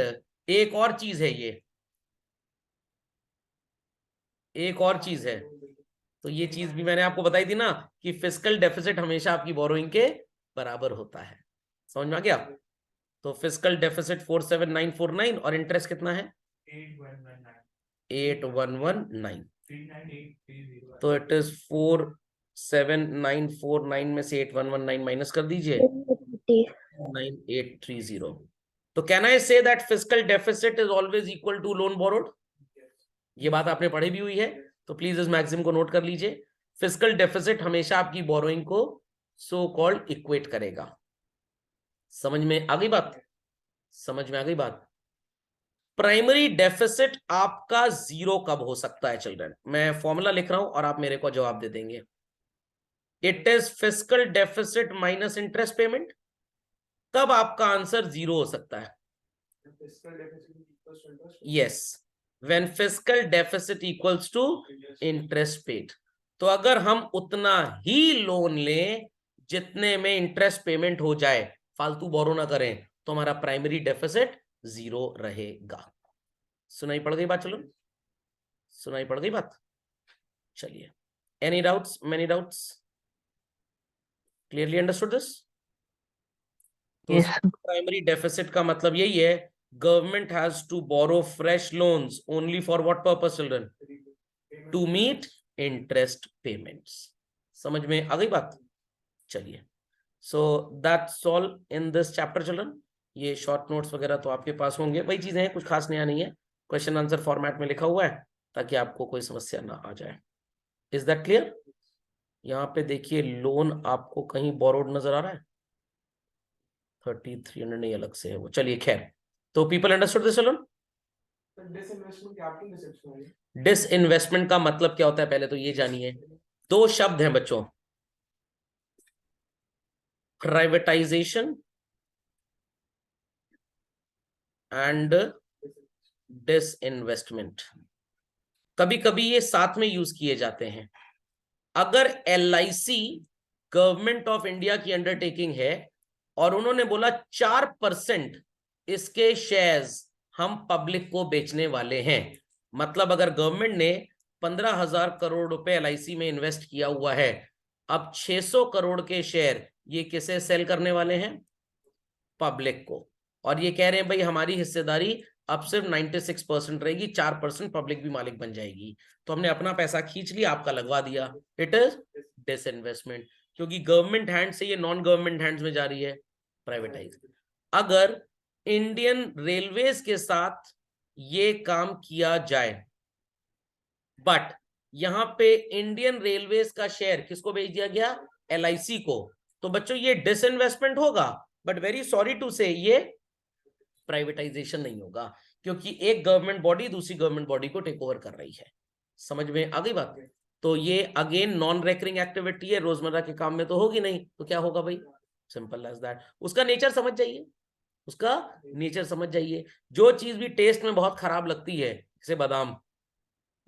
एक और चीज है, ये एक और चीज है। तो ये चीज भी मैंने आपको बताई थी ना कि फिस्कल डेफिसिट हमेशा आपकी बोरोइंग के बराबर होता है। समझ में आ गया? तो फिस्कल डेफिसिट 47,949 और इंटरेस्ट कितना है? 8,119। तो इट इज 47,949 में से 8,119 माइनस कर दीजिए, 9,830। तो can I say that fiscal deficit is always equal to loan borrowed? ये बात आपने पढ़ी भी हुई है, तो प्लीज इस मैक्सिम को नोट कर लीजिए। फिस्कल डेफिसिट हमेशा आपकी बोरोइंग को सो कॉल्ड इक्वेट करेगा। समझ में आ गई बात? समझ में आ गई बात? प्राइमरी डेफिसिट आपका जीरो कब हो सकता है चिल्ड्रन? मैं फॉर्मूला लिख रहा हूं और आप मेरे को जवाब दे देंगे। It is fiscal deficit minus interest payment. तब आपका आंसर जीरो हो सकता है। Fiscal deficit equals to interest. Yes, when fiscal deficit equals to interest paid. तो अगर हम उतना ही लोन लें जितने में इंटरेस्ट पेमेंट हो जाए, फालतू बोरो ना करें, तो हमारा प्राइमरी डेफिसिट जीरो रहेगा। सुनाई पड़ गई बात? चलो, सुनाई पड़ गई बात? चलिए, any doubts? Many doubts? Clearly understood this? तो प्राइमरी डेफिसिट का मतलब यही है, government has to borrow fresh loans only for what purpose children? To meet interest payments. समझ में आ गई बात? चलिए, so that's all in this chapter children. ये शॉर्ट नोट्स वगैरह तो आपके पास होंगे, वही चीजें हैं, कुछ खास नया नहीं है। क्वेश्चन आंसर फॉर्मेट में लिखा हुआ है ताकि आपको कोई समस्या ना आ जाए। Is that clear? यहाँ पे देखिए, लोन आपको कहीं बोरोड नजर आ रहा है? 3,300 नहीं, अलग से है वो। चलिए खैर, तो people understood this children? Disinvestment capital receipts में डिसइन्वेस्टमेंट का मतलब क्या होता है पहले तो ये जानिए। दो शब्द हैं बच्चों, प्राइवेटाइजेशन एंड डिसइन्वेस्टमेंट। कभी कभी ये साथ में यूज किए जाते हैं। अगर LIC गवर्नमेंट ऑफ इंडिया की अंडरटेकिंग है और उन्होंने बोला 4% इसके शेयर्स हम पब्लिक को बेचने वाले हैं, मतलब अगर गवर्नमेंट ने 15,000 करोड़ रुपए LIC में इन्वेस्ट किया हुआ है, अब 600 करोड़ के शेयर ये किसे सेल करने वाले हैं? पब्लिक को। और ये कह रहे हैं भाई हमारी हिस्सेदारी अब सिर्फ 96% रहेगी, 4% पब्लिक भी मालिक बन जाएगी। तो हमने अपना पैसा खींच लिया, आपका लगवा दिया। इट इज डिसइन्वेस्टमेंट, क्योंकि गवर्नमेंट हैंड से ये नॉन गवर्नमेंट हैंड्स में जा रही है, प्राइवेटाइज। अगर इंडियन रेलवेज के साथ ये काम किया जाए, बट यहां पे इंडियन रेलवेज का शेयर किसको बेच दिया गया? LIC को। तो बच्चों ये डिसइन्वेस्टमेंट होगा, बट वेरी सॉरी टू से ये प्राइवेटाइजेशन नहीं होगा, क्योंकि एक गवर्नमेंट बॉडी दूसरी गवर्नमेंट बॉडी को टेक ओवर कर रही है। समझ में आ गई बात? तो ये अगेन नॉन रेकरिंग एक्टिविटी है, रोजमर्रा के काम में तो होगी नहीं, तो क्या होगा भाई? Simple as that. उसका नेचर समझ जाइए, उसका नेचर समझ जाइए। जो चीज भी टेस्ट में बहुत खराब लगती है, जैसे बादाम,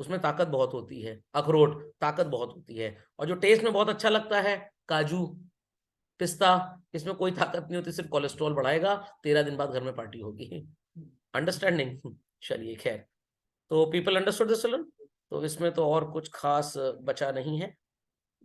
उसमें ताकत बहुत होती है, अखरोट ताकत बहुत होती है, और जो टेस्ट में बहुत अच्छा लगता है, काजू, पिस्ता, इसमें कोई ताकत नहीं होती, सिर्फ कोलेस्ट्रॉल बढ़ाएगा, 13 दिन बाद घर में पार्टी होगी। अंडरस्टैंडिंग? चलिए खैर, तो पीपल अंडरस्टूड दिस चिल्ड्रन? तो इसमें तो और कुछ खास बचा नहीं है।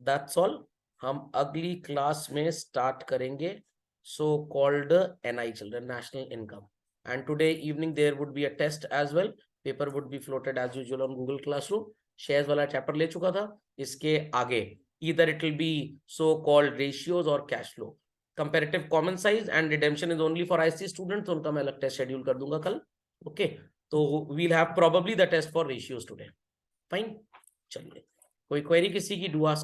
That's all. हम अगली क्लास में स्टार्ट करेंगे so called NI children, national income, and today evening there would be a test as well. Paper would be floated as usual on Google Classroom. Shares वाला चैप्टर ले चुका था, इसके आगे either it will be so called ratios or cash flow. Comparative common size and redemption is only for IC students, तो उनका मैं अलग टेस्ट शेड्यूल कर दूंगा कल। ओके, तो we'll have probably the test for ratios today. Fine, चलिए, कोई क्वेरी किसी की, डू आस्क।